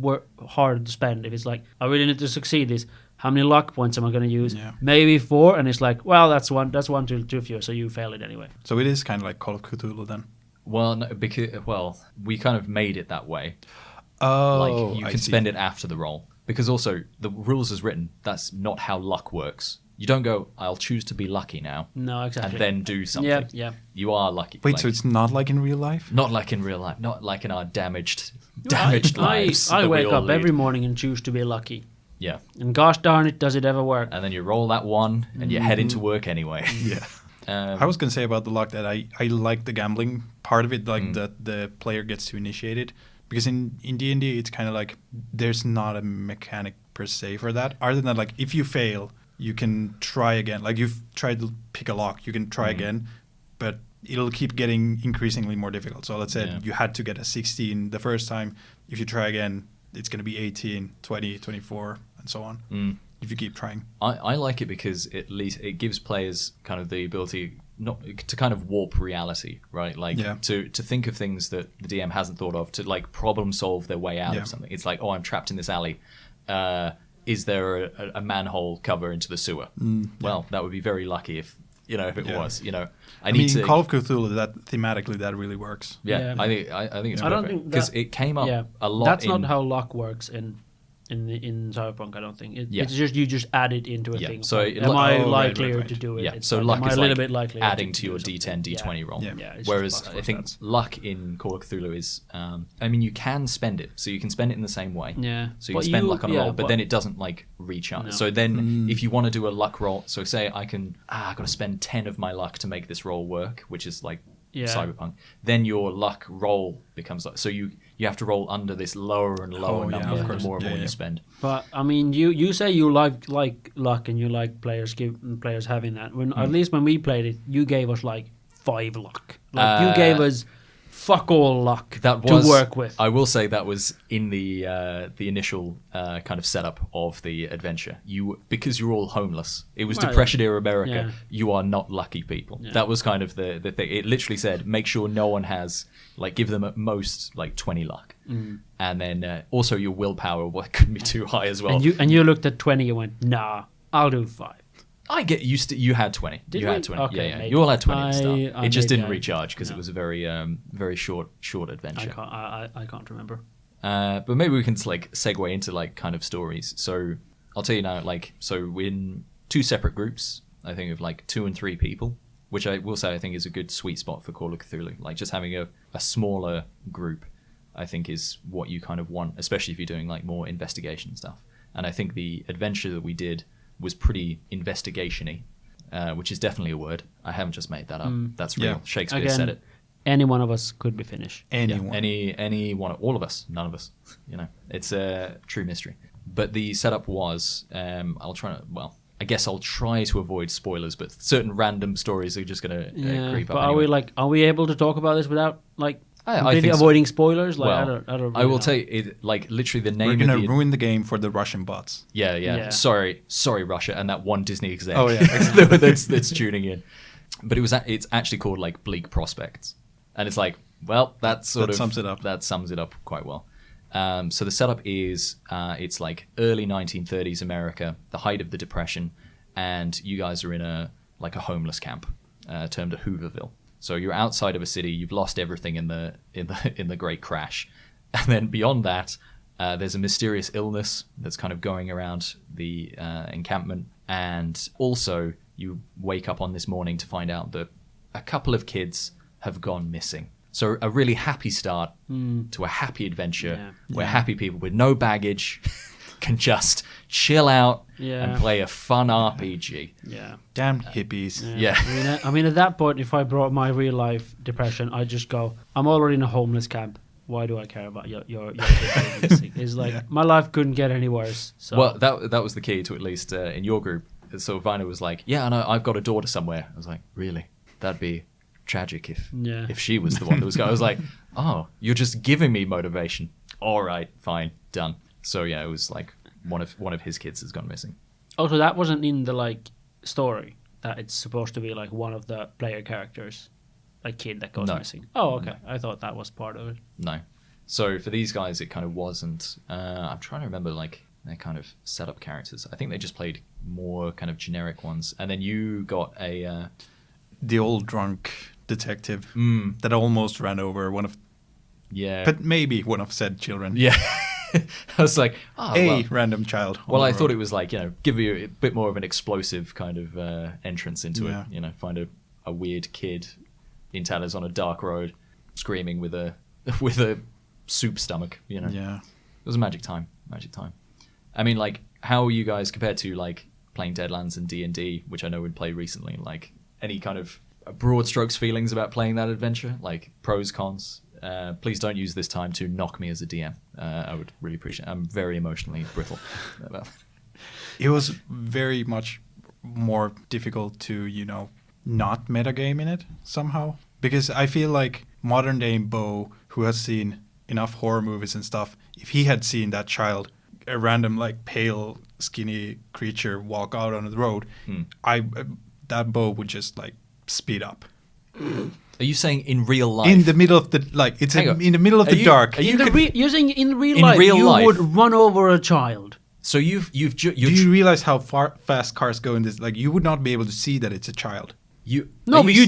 harder to spend if it's like I really need to succeed this. How many luck points am I going to use? Yeah. Maybe 4, and it's like, well, that's one too few, so you fail it anyway. So it is kind of like Call of Cthulhu then. Well, no, because we kind of made it that way. Oh, like you can spend it after the roll. Because also, the rules as written, that's not how luck works. You don't go, I'll choose to be lucky now. No, exactly. And then do something. Yeah. You are lucky. Wait, so it's not like in real life? Not like in real life. Not like in our damaged lives. I wake up every morning and choose to be lucky. Yeah. And gosh darn it, does it ever work. And then you roll that one, and you head into work anyway. Yeah. I was going to say about the luck that I like the gambling part of it, like that the player gets to initiate it. Because in D&D, it's kind of like there's not a mechanic per se for that. Other than like if you fail, you can try again. Like you've tried to pick a lock, you can try again, but it'll keep getting increasingly more difficult. So let's say you had to get a 16 the first time. If you try again, it's going to be 18, 20, 24, and so on. If you keep trying. I like it because at least it gives players kind of the ability not to kind of warp reality, right? Like to think of things that the DM hasn't thought of, to like problem solve their way out of something. It's like, oh, I'm trapped in this alley. Is there a manhole cover into the sewer? Well, that would be very lucky if it was. I mean, Call of Cthulhu, that thematically that really works. Yeah. I think it's perfect because it came up a lot. That's not how luck works in Cyberpunk, I don't think. It's just you just add it into a thing. So am I likelier to do it? Yeah. So luck is a little bit likely adding to your D10, D20 roll. Yeah. Whereas I think luck in Call of Cthulhu is, you can spend it. So you can spend it in the same way. Yeah. So you can spend luck on a roll, but then it doesn't like recharge. No. So then if you want to do a luck roll, so say I got to spend 10 of my luck to make this roll work, which is like Cyberpunk, then your luck roll becomes like, so you have to roll under this lower and lower number the more and more you spend. But I mean, you say you like luck and you like players having that. When at least when we played it, you gave us like 5 luck. Like you gave us fuck all luck to work with. I will say that was in the initial kind of setup of the adventure. Because you're all homeless. It was Depression era America. Yeah. You are not lucky people. Yeah. That was kind of the thing. It literally said, make sure no one has, like, give them at most like 20 luck. And then also your willpower couldn't be too high as well. And you looked at 20 and went, nah, I'll do 5. I get used to. You had 20. Did you we? had 20. Okay, yeah. You all had 20 at the start. It just didn't maybe recharge because it was a very very short adventure. I can't remember. But maybe we can like segue into like kind of stories. So I'll tell you now. Like, so we're in 2 separate groups. I think of like 2 and 3 people, which I will say I think is a good sweet spot for Call of Cthulhu. Like just having a smaller group, I think is what you kind of want, especially if you're doing like more investigation stuff. And I think the adventure that we did was pretty investigation-y, which is definitely a word. I haven't just made that up. That's real. Shakespeare said it. Any one of us could be Finnish. Anyone. Any one. All of us. None of us. You know, it's a true mystery. But the setup was, I guess I'll try to avoid spoilers, but certain random stories are just going to creep up. But anyway. are we able to talk about this without like I think avoiding spoilers? Like, well, I don't really I will know. tell you, it, like literally the name. We're gonna ruin the game for the Russian bots. Yeah. Sorry, Russia, and that one Disney exec. Oh yeah, that's tuning in. But it's actually called like Bleak Prospects, and it's like, well, that sums it up. That sums it up quite well. So the setup is it's like early 1930s America, the height of the Depression, and you guys are in a homeless camp termed a Hooverville. So you're outside of a city. You've lost everything in the Great Crash, and then beyond that, there's a mysterious illness that's kind of going around the encampment, and also you wake up on this morning to find out that a couple of kids have gone missing. So a really happy start to a happy adventure where happy people with no baggage can just chill out and play a fun RPG. Yeah. Damn hippies. Yeah. I mean, at that point, if I brought my real life depression, I'd just go, I'm already in a homeless camp. Why do I care about your kid? It's like, my life couldn't get any worse. So. Well, that was the key to at least in your group. So Vina was like, yeah, I know, I've got a daughter somewhere. I was like, really? That'd be tragic if she was the one that was going. I was like, oh, you're just giving me motivation. All right, fine, done. So yeah, it was like one of his kids has gone missing. Oh, so that wasn't in the like story that it's supposed to be like one of the player characters, a kid that goes missing. Oh, okay. No. I thought that was part of it. No. So for these guys, it kind of wasn't. I'm trying to remember like their kind of setup characters. I think they just played more kind of generic ones, and then you got the old drunk detective that almost ran over one of. Yeah. But maybe one of said children. Yeah. I was like, random child. Well, I thought it was like, give you a bit more of an explosive kind of entrance into it. Find a weird kid in tatters on a dark road, screaming with a soup stomach. Yeah. It was a magic time. I mean, like, how are you guys compared to like playing Deadlands and D&D, which I know we'd played recently? Like, any kind of broad strokes feelings about playing that adventure? Like pros, cons. Please don't use this time to knock me as a DM. I would really appreciate it. I'm very emotionally brittle about that. It was very much more difficult to, not metagame in it somehow. Because I feel like modern day Bo, who has seen enough horror movies and stuff, if he had seen that child, a random like pale, skinny creature walk out on the road, that Bo would just like speed up. Are you saying in real life? In the middle of the in the middle of the dark. You're saying in real life you would run over a child. So do you realize how fast cars go in this? Like you would not be able to see that it's a child. You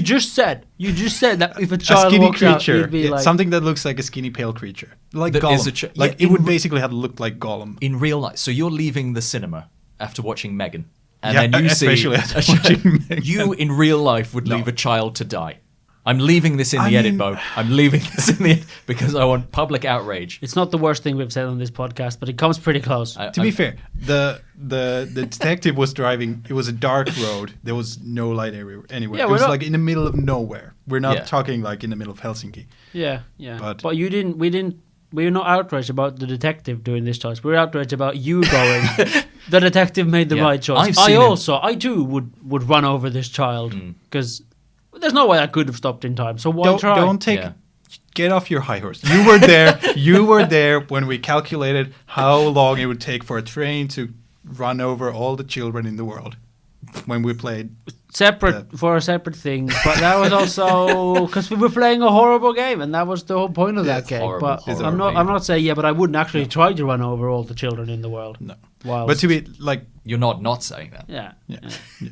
just said that if a child skinny walks creature, out, you'd be like something that looks like a skinny pale creature, like Gollum. It would basically have looked like Gollum in real life. So you're leaving the cinema after watching Megan, and then you especially see after watching Megan. You in real life would leave a child to die. I'm leaving this in the edit, Bo. I'm leaving this in the edit because I want public outrage. It's not the worst thing we've said on this podcast, but it comes pretty close. To be fair, the detective was driving. It was a dark road. There was no light anywhere. Yeah, it was like in the middle of nowhere. We're not talking like in the middle of Helsinki. Yeah. But you didn't. We're not outraged about the detective doing this choice. We're outraged about you going. The detective made the right choice. I too would run over this child because there's no way I could have stopped in time. So why try? Don't take. Yeah. Get off your high horse. You were there. You were there when we calculated how long it would take for a train to run over all the children in the world. When we played for a separate thing, but that was also because we were playing a horrible game, and that was the whole point of that game. Horrible, but I'm not saying but I wouldn't actually try to run over all the children in the world. No, but to be like, you're not saying that. Yeah.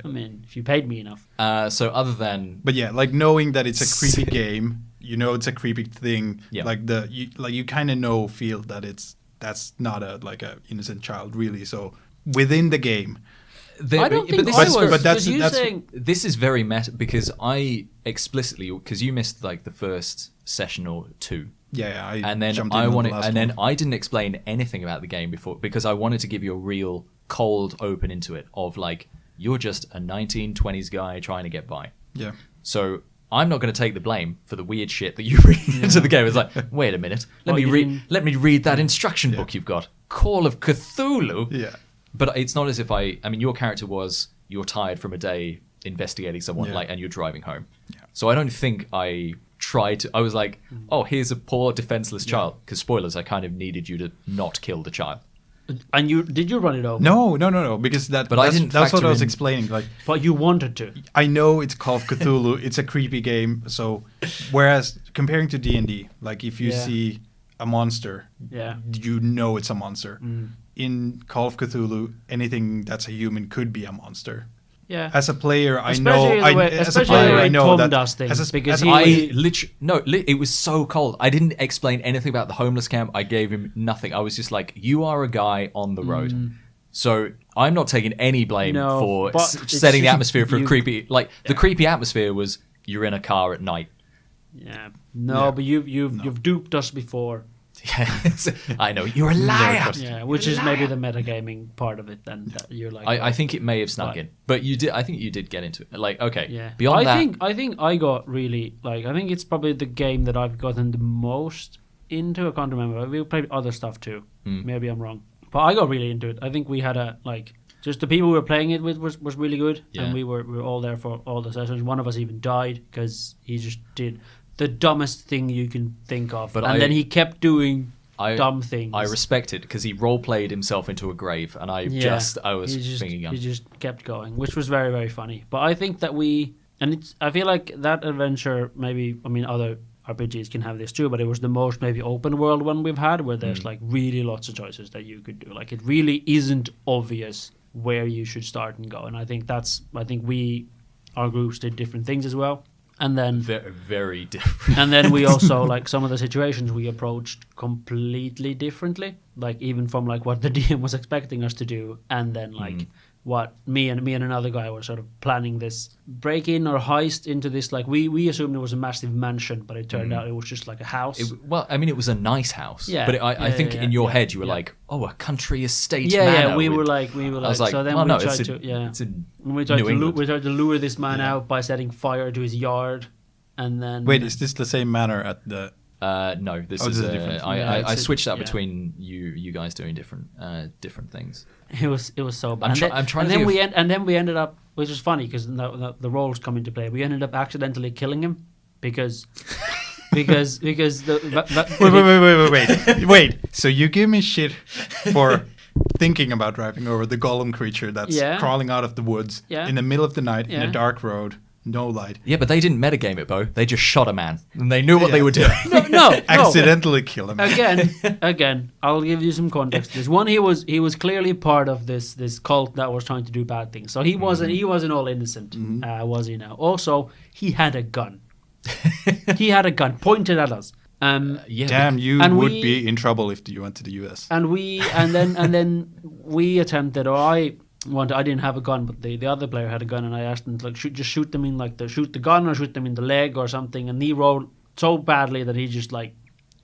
I mean, if you paid me enough. So other than, but like knowing that it's a creepy game, it's a creepy thing. Yeah. Like you kind of feel that that's not a innocent child really. So within the game. I don't think I was. But that's saying this is very meta because I explicitly because you missed like the first session or two. Yeah, and then I didn't explain anything about the game before because I wanted to give you a real cold open into it of like you're just a 1920s guy trying to get by. Yeah. So I'm not going to take the blame for the weird shit that you read into the game. It's like, wait a minute, let me read that instruction book you've got. Call of Cthulhu. Yeah. But it's not as if I mean, your character you're tired from a day investigating someone, and you're driving home. Yeah. So I don't think I was like, oh, here's a poor defenseless child. Because spoilers, I kind of needed you to not kill the child. And did you run it over? No, because that's what I was explaining. Like, but you wanted to. I know it's Call of Cthulhu. It's a creepy game. So, whereas comparing to D&D, like if you see a monster, you know it's a monster. In Call of Cthulhu, anything that's a human could be a monster. Yeah. As a player, I Tom that does things because it was so cold. I didn't explain anything about the homeless camp. I gave him nothing. I was just like, you are a guy on the road. So I'm not taking any blame for setting the atmosphere for a creepy. Like the creepy atmosphere was you're in a car at night. Yeah. But you've duped us before. Yeah, I know you're a liar. Yeah, which is maybe the metagaming part of it. Then that you're like, I think it may have snuck in, but you did. I think you did get into it. Like, okay, Beyond that, I think I got really like. I think it's probably the game that I've gotten the most into. I can't remember. We played other stuff too. Maybe I'm wrong, but I got really into it. I think we had just the people we were playing it with was really good, and we were all there for all the sessions. One of us even died because he just did the dumbest thing you can think of. Then he kept doing dumb things. I respect it because he role-played himself into a grave, and I was thinking... He just kept going, which was very, very funny. But I think that I feel like that adventure, maybe, I mean, other RPGs can have this too, but it was the most maybe open world one we've had where there's like really lots of choices that you could do. Like it really isn't obvious where you should start and go. And I think our groups did different things as well. And then very different. And then we also like some of the situations we approached completely differently, like even from like what the DM was expecting us to do, and then like what me and another guy were sort of planning this break-in or heist into this. Like we assumed it was a massive mansion, but it turned out it was just like a house. It was a nice house. Yeah, but I think in your head you were like, oh, a country estate. Yeah, we were like. I was like, so then we tried to lure this man out by setting fire to his yard, and then wait, is this the same manor at the? No, this is different. I switched that between you guys doing different things. It was so bad. And then we ended up, which was funny because the roles come into play. We ended up accidentally killing him because wait. So you give me shit for thinking about driving over the golem creature that's crawling out of the woods in the middle of the night in a dark road. No light. Yeah, but they didn't metagame it, Bo. They just shot a man, and they knew what they were doing. No. Accidentally kill him. Again, I'll give you some context to this. One, he was clearly part of this cult that was trying to do bad things. So he wasn't all innocent, was he? Now, also, he had a gun. He had a gun pointed at us. Damn, you would be in trouble if you went to the US. And then we attempted, or I didn't have a gun, but the other player had a gun, and I asked him like shoot them in like shoot the gun or shoot them in the leg or something, and he rolled so badly that he just like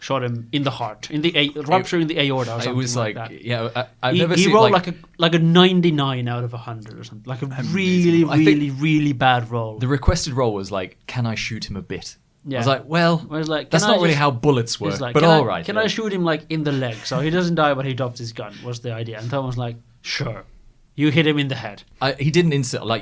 shot him in the heart, rupturing the aorta or something. It was like that. I've never seen. He rolled like a 99 out of 100 or something, like a really bad roll. The requested roll was like, can I shoot him a bit? Yeah. I was like, well, that's not really how bullets work, but all right. Can I shoot him like in the leg so he doesn't die but he drops his gun, was the idea. And Tom was like, sure. You hit him in the head. He didn't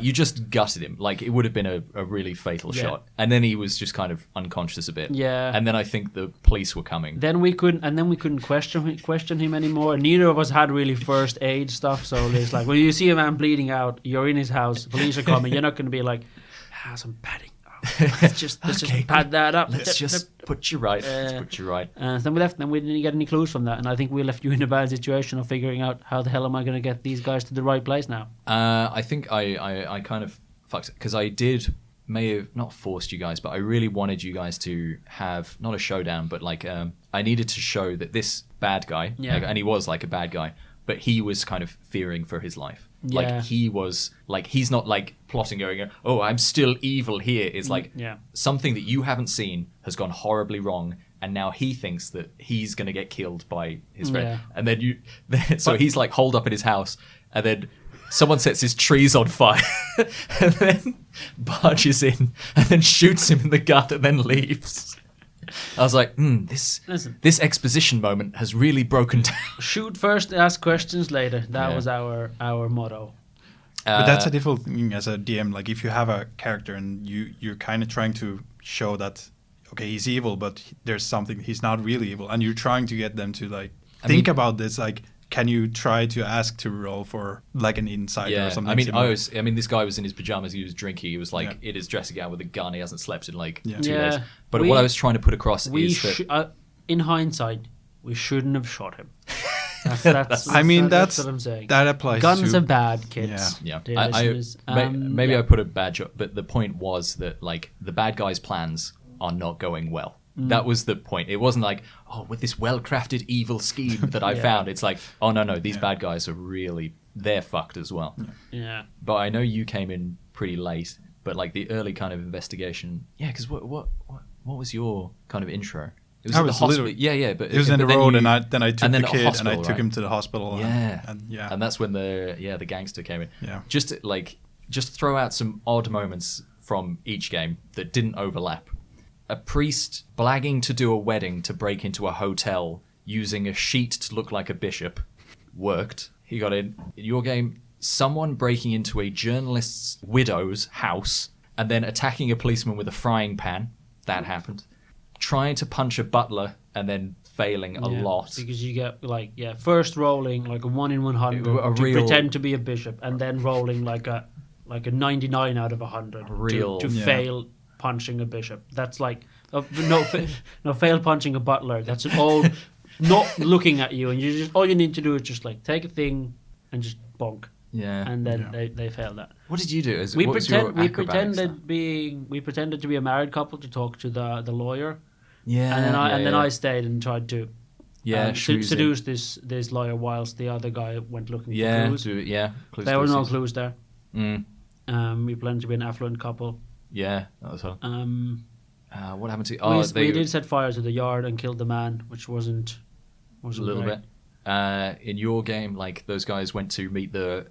you just gutted him. Like, it would have been a really fatal shot. And then he was just kind of unconscious a bit. Yeah. And then I think the police were coming. Then we couldn't question him anymore. And neither of us had really first aid stuff. So it's like, when you see a man bleeding out, you're in his house, police are coming, you're not going to be like, some padding. Let's just pad that up. Let's just put you right. Then we left. Then we didn't get any clues from that, and I think we left you in a bad situation of figuring out how the hell am I going to get these guys to the right place now. I think I kind of fucked it because may have not forced you guys, but I really wanted you guys to have not a showdown, but like I needed to show that this bad guy, and he was like a bad guy, but he was kind of fearing for his life. Yeah. Like he was like, he's not like plotting going, oh, I'm still evil here. It's like something that you haven't seen has gone horribly wrong, and now he thinks that he's going to get killed by his friend. And then he's like holed up in his house, and then someone sets his trees on fire and then barges in and then shoots him in the gut and then leaves. I was like, this exposition moment has really broken down. Shoot first, ask questions later. That was our motto. But that's a difficult thing as a DM. Like, if you have a character and you're kind of trying to show that, okay, he's evil, but there's something, he's not really evil. And you're trying to get them to, like, think about this. Like, can you try to ask to roll for, like, an insider or something? I mean, this guy was in his pajamas. He was drinking. He was, like, in his dressing gown with a gun. He hasn't slept in, like, 2 days. But what I was trying to put across is that... in hindsight, we shouldn't have shot him. That's what I'm saying. That applies. Guns are bad, kids. Yeah. Maybe I put a bad job, but the point was that, like, the bad guy's plans are not going well. That was the point. It wasn't like, with this well-crafted evil scheme that I found. It's like, no, these bad guys are really, they're fucked as well. Yeah. But I know you came in pretty late, but like the early kind of investigation. Yeah, because what was your kind of intro? It was at the hospital. But it was in the road, and then I took the kid and I took him to the hospital. And that's when the gangster came in. Yeah. Just throw out some odd moments from each game that didn't overlap. A priest blagging to do a wedding to break into a hotel using a sheet to look like a bishop worked. He got in. In your game, someone breaking into a journalist's widow's house and then attacking a policeman with a frying pan. That happened. Trying to punch a butler and then failing a lot. Because you get, first rolling like a 1 in 100 to pretend to be a bishop, and then rolling like a 99 out of 100 to fail punching a bishop. That's like fail punching a butler. That's an old not looking at you, and you just all you need to do is just like take a thing and just bonk. Yeah. And then they fail that. What did you do? We pretended to be a married couple to talk to the lawyer. Yeah. And then I stayed and tried to seduce this lawyer whilst the other guy went looking for clues. There were no clues there. We planned to be an affluent couple. Yeah, that was her. What happened to? We did set fire to the yard and killed the man, which wasn't a little great. bit. In your game, like those guys went to meet the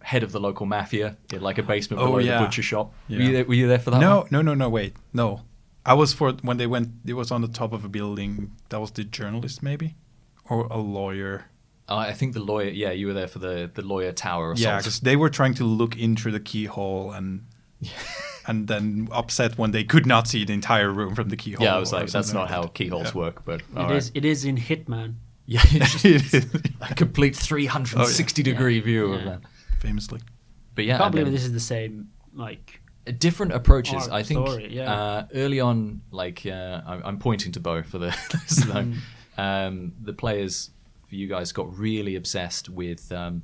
head of the local mafia in like a basement below the butcher shop. Yeah. Were you there for that? No. Wait, no. I was for when they went. It was on the top of a building. That was the journalist, maybe, or a lawyer. I think the lawyer. Yeah, you were there for the lawyer tower. Assault. Yeah, because they were trying to look into the keyhole and then upset when they could not see the entire room from the keyhole. Yeah, I was like, that's not how keyholes work. But it is in Hitman. Yeah, it's just a complete 360-degree view of that. Famously. But yeah, I can't believe this is the same, like... different approaches. I think story, early on, like, I'm pointing to Bo for the the players, for you guys, got really obsessed with the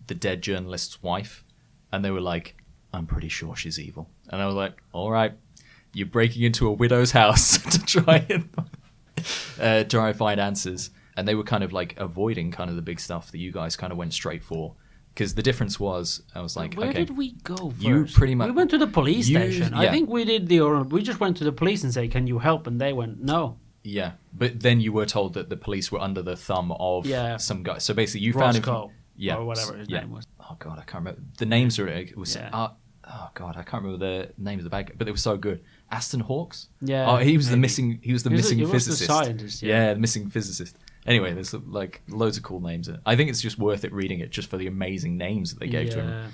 dead journalist's wife. And they were like, I'm pretty sure she's evil. And I was like, all right, you're breaking into a widow's house to try and find answers. And they were kind of like avoiding kind of the big stuff that you guys kind of went straight for. because the difference was, I was like, where okay, did we go first? you pretty much we went to the police station. Yeah. I think we did we just went to the police and say, "Can you help?" And they went, "No." Yeah, but then you were told that the police were under the thumb of some guy. So basically, you found him. Yeah, or whatever his name was. Oh god, I can't remember the names. It was oh god, I can't remember the name of the bad guy, but they were so good. Aston Hawks. Yeah. Oh, he was the missing. He was the missing physicist. The scientist. Yeah, the missing physicist. Anyway, there's like loads of cool names. I think it's just worth it reading it just for the amazing names that they gave to him.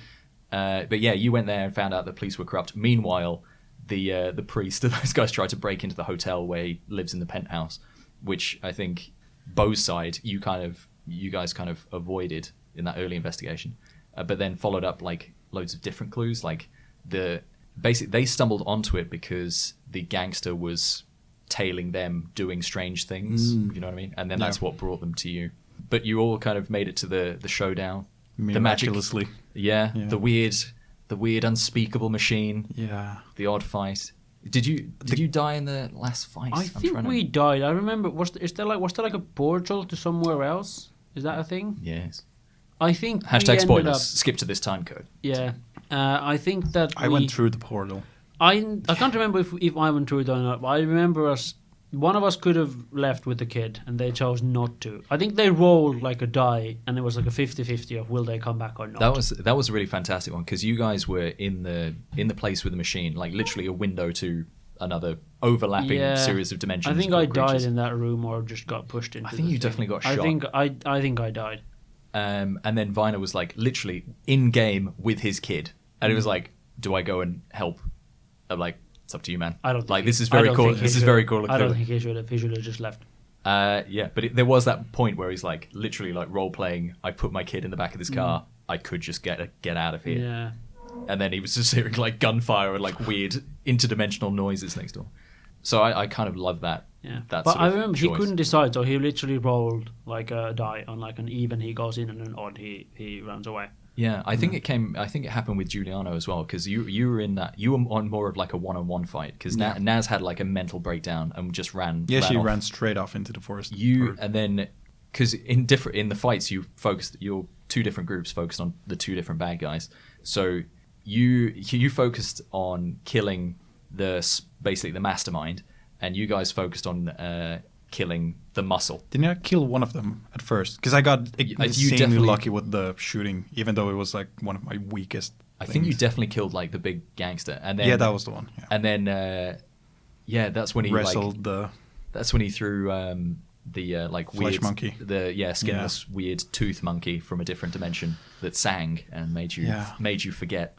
But yeah, you went there and found out the police were corrupt. Meanwhile, the priest, those guys tried to break into the hotel where he lives in the penthouse, which I think Bo's side you guys kind of avoided in that early investigation, but then followed up like loads of different clues. Like they stumbled onto it because the gangster was tailing them doing strange things. You know what I mean? And then that's what brought them to you. But you all kind of made it to the showdown. Miraculously. The weird unspeakable machine. Yeah. The odd fight. Did you die in the last fight? I think we died. I remember. Was there like a portal to somewhere else? Is that a thing? Yes. I think. # spoilers. Skip to this time code. Yeah. I think that I went through the portal. I can't remember if I went through it or not, but I remember one of us could have left with the kid, and they chose not to. I think they rolled like a die, and it was like a 50-50 of will they come back or not. That was a really fantastic one, because you guys were in the place with the machine, like literally a window to another overlapping series of dimensions. I think I died in that room or just got pushed into. I think you definitely got shot. I think I died. And then Viner was like literally in game with his kid, and it was like, do I go and help? I'm like, it's up to you, man. I don't like this is very cool. This is very cool. I don't think he should have. He should have just left. Yeah, but there was that point where he's like literally like role playing. I put my kid in the back of this car. I could just get out of here. Yeah. And then he was just hearing like gunfire and like weird interdimensional noises next door. So I kind of love that. Yeah. That but sort I of remember choice. he couldn't decide, so he literally rolled like a die on like an even. He goes in, and an odd he runs away. Yeah, I think it happened with Giuliano as well, because you were in that. You were on more of like a one-on-one fight, because Naz had like a mental breakdown and just ran. Yeah, she off. ran straight off into the forest. And then because in the fights you focused, your two different groups focused on the two different bad guys. So you focused on killing basically the mastermind, and you guys focused on killing the muscle. Didn't I kill one of them at first? Because I got insanely lucky with the shooting, even though it was like one of my weakest I think you definitely killed like the big gangster, and then that was the one. Yeah. And then that's when he wrestled That's when he threw the like flesh weird monkey, skinless weird tooth monkey from a different dimension that sang and made you forget.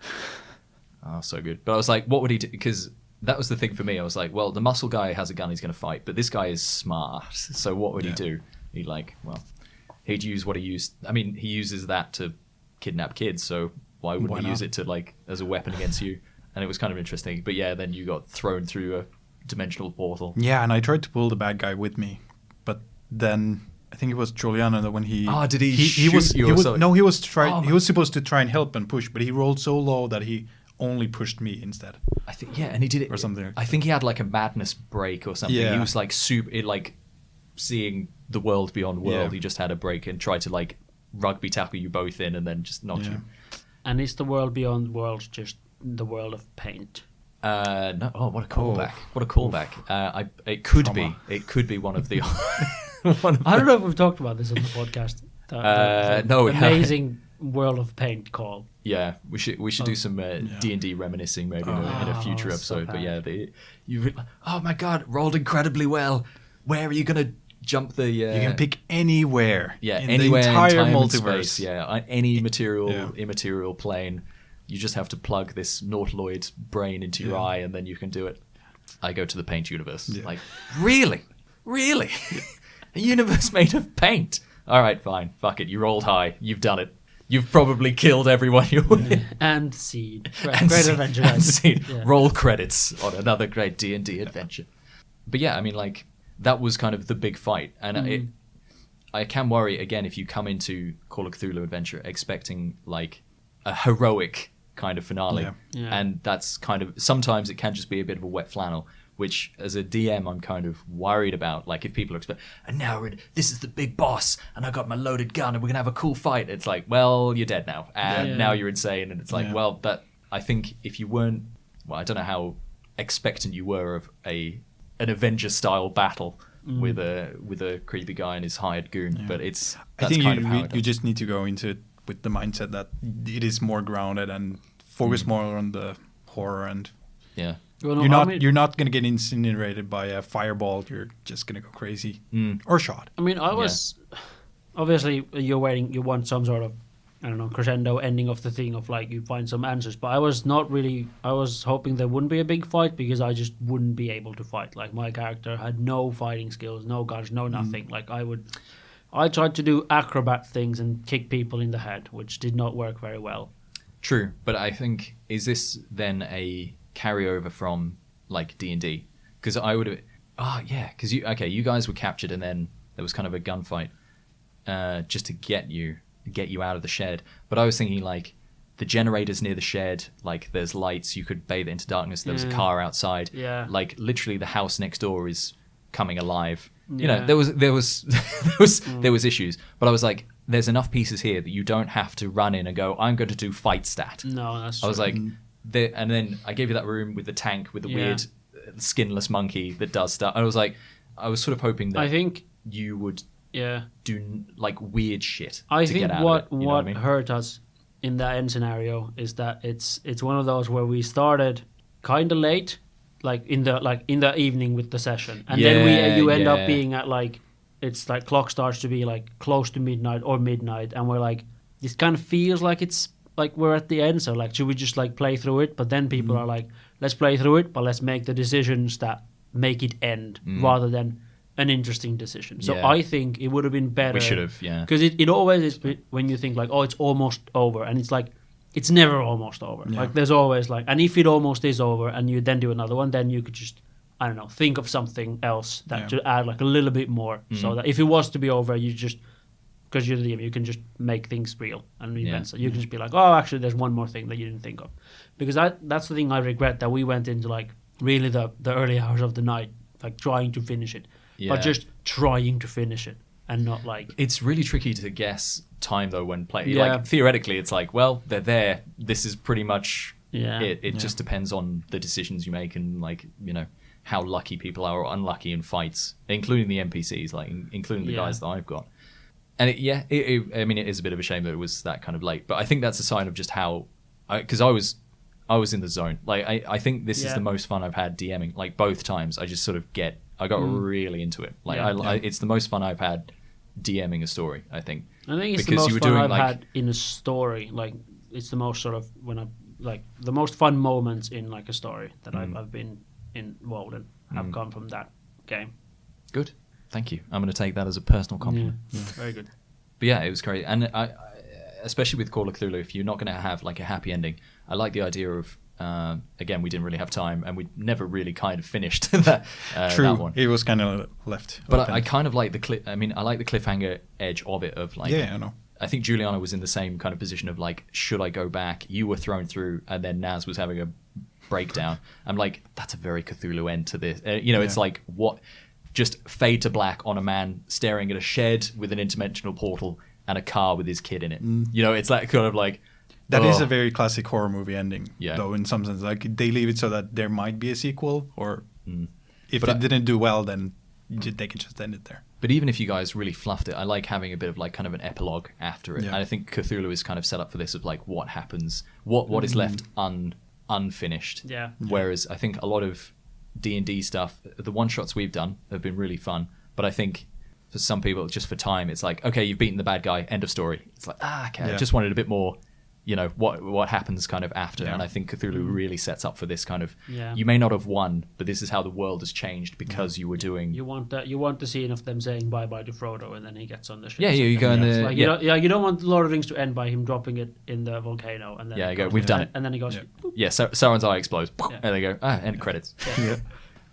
Oh, so good. But I was like, what would he do? Because that was the thing for me. I was like, well, the muscle guy has a gun, he's going to fight, but this guy is smart. So what would he do? He'd use what he used. I mean, he uses that to kidnap kids, so why wouldn't he use it to like as a weapon against you? And it was kind of interesting. But yeah, then you got thrown through a dimensional portal. Yeah, and I tried to pull the bad guy with me, but then I think it was Giuliano that when he did he shoot you? He was supposed to try and help and push, but he rolled so low that he only pushed me instead. I think and he did it or something. I think he had like a madness break or something. Yeah. He was like seeing the world beyond world. Yeah. He just had a break and tried to like rugby tackle you both in and then just knock you. And is the world beyond world just the world of paint? No. Oh, what a callback! What a callback! It could be one of the. I don't know if we've talked about this on the podcast. No, amazing world of paint call. Yeah, we should do some D&D reminiscing maybe in a future episode. But yeah, oh my god, rolled incredibly well. Where are you gonna jump the? You can pick anywhere. Yeah, in anywhere the entire in multiverse. Space, on any material, immaterial plane. You just have to plug this Nautiloid brain into your eye, and then you can do it. I go to the paint universe. Yeah. Like, really? A universe made of paint? All right, fine. Fuck it. You rolled high. You've done it. You've probably killed everyone you're with. And scene. Great adventure. And scene. Yeah. Roll credits on another great D&D adventure. But yeah, I mean, like, that was kind of the big fight. And I can worry, again, if you come into Call of Cthulhu Adventure expecting, like, a heroic kind of finale. Yeah. And that's kind of... Sometimes it can just be a bit of a wet flannel. which as a DM I'm kind of worried about. Like if people expect, and now this is the big boss, and I got my loaded gun, and we're gonna have a cool fight. It's like, well, you're dead now, and now you're insane, and it's like, well, that I think if you weren't, well, I don't know how expectant you were of an Avenger style battle with a creepy guy and his hired goon, but that's I think kind of how you just need to go into it with the mindset that it is more grounded and focus more on the horror and you're not going to get incinerated by a fireball. You're just going to go crazy or shot. I mean, I was obviously you want some sort of, I don't know, crescendo ending of the thing of like you find some answers, but I was hoping there wouldn't be a big fight because I just wouldn't be able to fight. Like my character had no fighting skills, no guns, no nothing. Like I tried to do acrobat things and kick people in the head, which did not work very well. True, but I think, is this then a carryover from like D&D? Because I would have, because you guys were captured and then there was kind of a gunfight just to get you out of the shed. But I was thinking like the generators near the shed, like there's lights, you could bathe it into darkness. There was a car outside. Yeah. Like literally the house next door is coming alive. You know, there was issues, but I was like, there's enough pieces here that you don't have to run in and go, I'm going to do fight stat. No, that's true. I was like, and then I gave you that room with the tank with the weird skinless monkey that does stuff. I was like, I was sort of hoping that I think you would do like weird shit. I to think get out of it, what I mean? hurt us in that end scenario is that it's one of those where we started kind of late, like in the evening with the session, and then you end up being at like, it's like clock starts to be like close to midnight, and we're like, this kind of feels like it's like we're at the end, so like should we just like play through it? But then people are like, let's play through it, but let's make the decisions that make it end rather than an interesting decision. So I think it would have been better. We should have, because it always is when you think like, oh, it's almost over, and it's like, it's never almost over. Like there's always like, and if it almost is over and you then do another one, then you could just, I don't know, think of something else that to add like a little bit more, so that if it was to be over, you just, because you're the DM, you can just make things real and events. So you can just be like, oh, actually, there's one more thing that you didn't think of, because that's the thing I regret, that we went into like really the early hours of the night, like trying to finish it, but just trying to finish it. And not like, it's really tricky to guess time though when playing. Like theoretically, it's like, well, they're there. This is pretty much it. It just depends on the decisions you make and like, you know, how lucky people are or unlucky in fights, including the NPCs, like including the guys that I've got. And I mean, it is a bit of a shame that it was that kind of late, but I think that's a sign of just how, because I was in the zone. Like I think this is the most fun I've had DMing. Like both times, I just sort of I got really into it. Like it's the most fun I've had DMing a story, I think. I think it's because the most fun I've had in a story. Like it's the most sort of the most fun moments in like a story that I've been involved in have come from that game. Good, thank you. I'm going to take that as a personal compliment. Yeah. Very good. But yeah, it was great, and I especially with Call of Cthulhu, if you're not going to have like a happy ending, I like the idea of. Again, we didn't really have time, and we never really kind of finished that. True, that one. It was kind of left. But I kind of like I mean, I like the cliffhanger edge of it. Of like, I know. I think Juliana was in the same kind of position of like, should I go back? You were thrown through, and then Naz was having a breakdown. I'm like, that's a very Cthulhu end to this. It's like what, just fade to black on a man staring at a shed with an interdimensional portal and a car with his kid in it. It's that kind of like. That is a very classic horror movie ending, though, in some sense. Like, they leave it so that there might be a sequel, or if it didn't do well, then they could just end it there. But even if you guys really fluffed it, I like having a bit of, like, kind of an epilogue after it. Yeah. And I think Cthulhu is kind of set up for this of, like, what happens, what is left unfinished. Yeah. Whereas I think a lot of D&D stuff, the one-shots we've done have been really fun. But I think for some people, just for time, it's like, okay, you've beaten the bad guy, end of story. It's like, okay, I just wanted a bit more... what happens kind of after. And I think Cthulhu really sets up for this kind of you may not have won, but this is how the world has changed because you were doing. You want the scene of them saying bye bye to Frodo, and then he gets on the ship. You go in the like, you don't want Lord of the Rings to end by him dropping it in the volcano, and then you go, we've done it, and then he goes so Sauron's eye explodes, and they go end credits.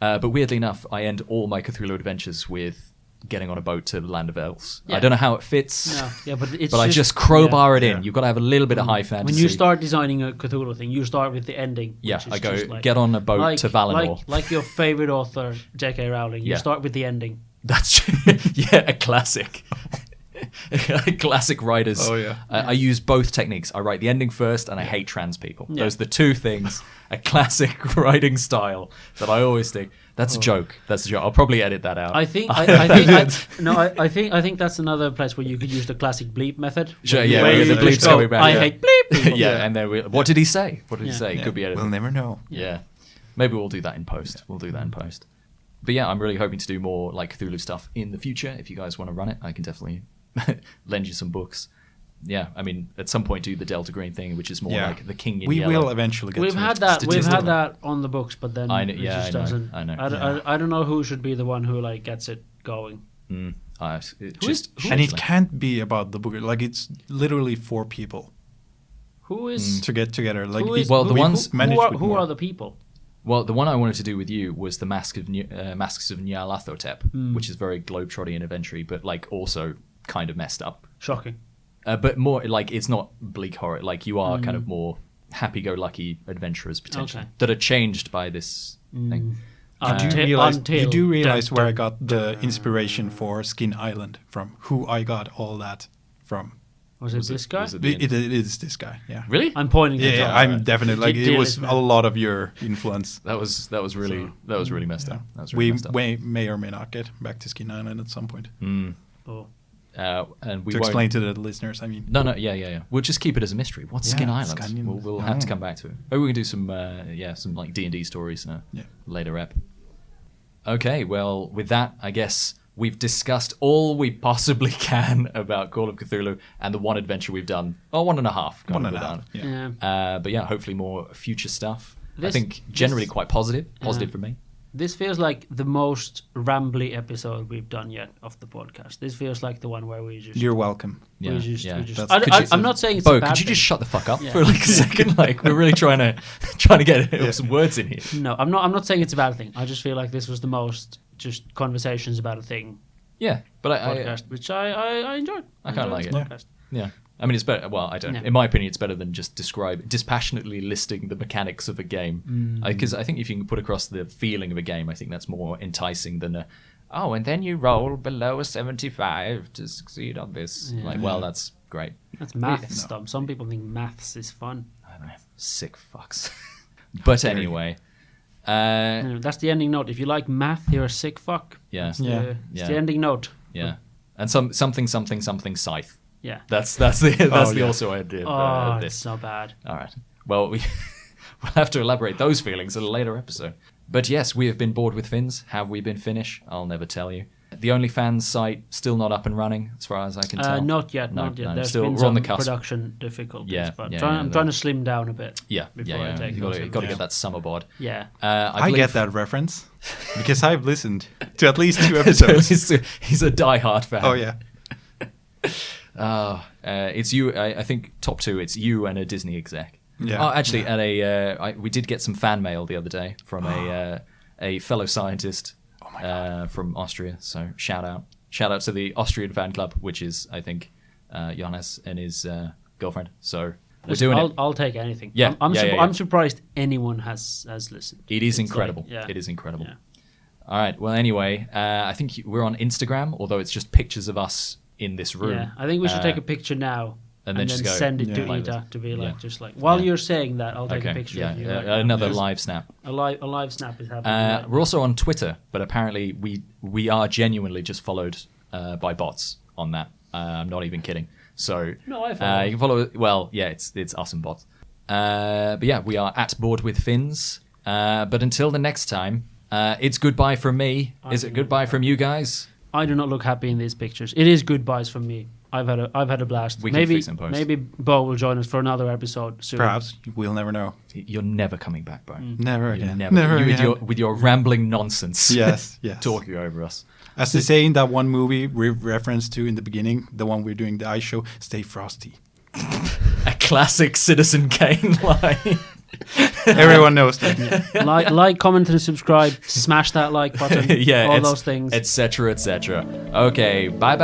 But weirdly enough, I end all my Cthulhu adventures with getting on a boat to the land of elves. Yeah. I don't know how it fits. No, yeah, but it's I just crowbar it in. Yeah. You've got to have a little bit of high fantasy. When you start designing a Cthulhu thing, you start with the ending. Yeah, which is I go, just like, get on a boat to Valinor. Like your favorite author, J.K. Rowling. You Yeah. start with the ending. That's a classic. Classic writers. Oh, yeah. I use both techniques. I write the ending first, and I hate trans people. Yeah. Those are the two things. A classic writing style that I always think. That's a joke. That's a joke. I'll probably edit that out. I think I think that's another place where you could use the classic bleep method. Sure, where yeah, you where the just bleep's go, coming back, I yeah. hate bleep. people. yeah, and then what did he say? What did he say? It Yeah. could be edited. We'll never know. Yeah. Maybe we'll do that in post. We'll do that in post. But yeah, I'm really hoping to do more like Cthulhu stuff in the future. If you guys want to run it, I can definitely lend you some books. Yeah, I mean, at some point do the Delta Green thing, which is more like the King in we Yellow. will eventually get We've to had it. that. We've had Statistical. that on the books, but then I know- it yeah, just I know, doesn't. I know. I don't know who should be the one who like gets it going. And it can't be about the book. Like, it's literally 4 people Who is to get together. Like, who is Well, the who, ones- who, managed are, with who more. are the people? Well, the one I wanted to do with you was the Masks of Nyarlathotep, which is very globetrotting and adventure, but like also kind of messed up. Shocking. But more like it's not bleak horror. Like you are kind of more happy-go-lucky adventurers potentially Okay. that are changed by this thing. You do realize where I dun, got the inspiration for Skin Island from? Who I got all that from? Was it this guy? was it- It is this guy. Yeah. Really? I'm pointing. to Yeah, John. I'm definitely like You it did was it, man. a lot of your influence. That was really messed up. That was really We messed up. may or may not get back to Skin Island at some point. Oh. And we To won't- explain to the listeners, I mean. No, yeah. We'll just keep it as a mystery. What's Yeah, Skin Island? Skin Island. We'll have to come back to it. Maybe we can do some like D&D stories in a later ep. Okay, well, with that, I guess we've discussed all we possibly can about Call of Cthulhu and the one adventure we've done. Or 1.5. One and a half. Yeah. Yeah. But yeah, hopefully more future stuff. I This- think generally this- quite positive for me. This feels like the most rambly episode we've done yet of the podcast. This feels like the one where we just. You're welcome. Yeah, we just, yeah. we just That's- I'm not saying it's Bo, a bad could you thing. just shut the fuck up Yeah. for like a second? Like we're really trying to get some words in here. No, I'm not saying it's a bad thing. I just feel like this was the most just conversations about a thing Yeah, but I podcast, which I enjoyed. I kinda enjoyed like this it. podcast. yeah. I mean, it's better. Well, I don't. Yeah. In my opinion, it's better than just dispassionately listing the mechanics of a game. Because I think if you can put across the feeling of a game, I think that's more enticing than and then you roll below a 75 to succeed on this. Yeah. Like, well, that's great. That's maths stuff. Some people think maths is fun. I don't know. Sick fucks. But anyway. That's the ending note. If you like math, you're a sick fuck. Yeah. It's Yeah. the ending note. Yeah. And something scythe. Yeah. That's the yeah. also idea Oh, of it's this. so bad. All right. Well, we'll have to elaborate those feelings in a later episode. But yes, we have been bored with Finns. Have we been Finnish? I'll never tell you. The OnlyFans site still not up and running, as far as I can tell. Not yet. No, Not yet. no, There's still- been we're on some the cusp. production difficulties, Yeah, but yeah, I'm trying to slim down a bit. Yeah, before I take You those got to in. get that summer bod. Yeah. I I believe- get that reference because I've listened to at least 2 episodes. he's a die-hard fan. Oh yeah. It's you. I think top 2. It's you and a Disney exec. Yeah. Oh, actually, at we did get some fan mail the other day from a fellow scientist from Austria. So shout out to the Austrian fan club, which is I think Jonas and his girlfriend. So we're doing it. I'll take anything. Yeah, yeah. I'm surprised anyone has listened. It is It's incredible. like, yeah. It is incredible. Yeah. All right. Well, anyway, I think we're on Instagram, although it's just pictures of us in this room. Yeah, I think we should take a picture now and and then then just go, send it to like Ita this. to be Yeah. like just like while Yeah. you're saying that, I'll take Okay. a picture Yeah. of you. right now. Another Yes. live snap. A live snap is happening. right We're also on Twitter, but apparently we are genuinely just followed by bots on that. I'm not even kidding. So No, I follow. you can follow. Well, yeah, it's us and bots. But yeah, we are at Board with Finns. But until the next time, it's goodbye from me. Is it goodbye from you guys? I do not look happy in these pictures. It is goodbyes from me. I've had a blast. We can fix it in post. Maybe Bo will join us for another episode soon. Perhaps we'll never know. You're never coming back, Bo. Never You're again. Never. You again. with your rambling nonsense. Yes. Yes. Talking over us. As they say in that one movie we referenced to in the beginning, the one we're doing the ice show, stay frosty. A classic Citizen Kane line. Everyone knows that. Like, comment, and subscribe. Smash that like button. Yeah, all those things, etc., etc. Okay, bye.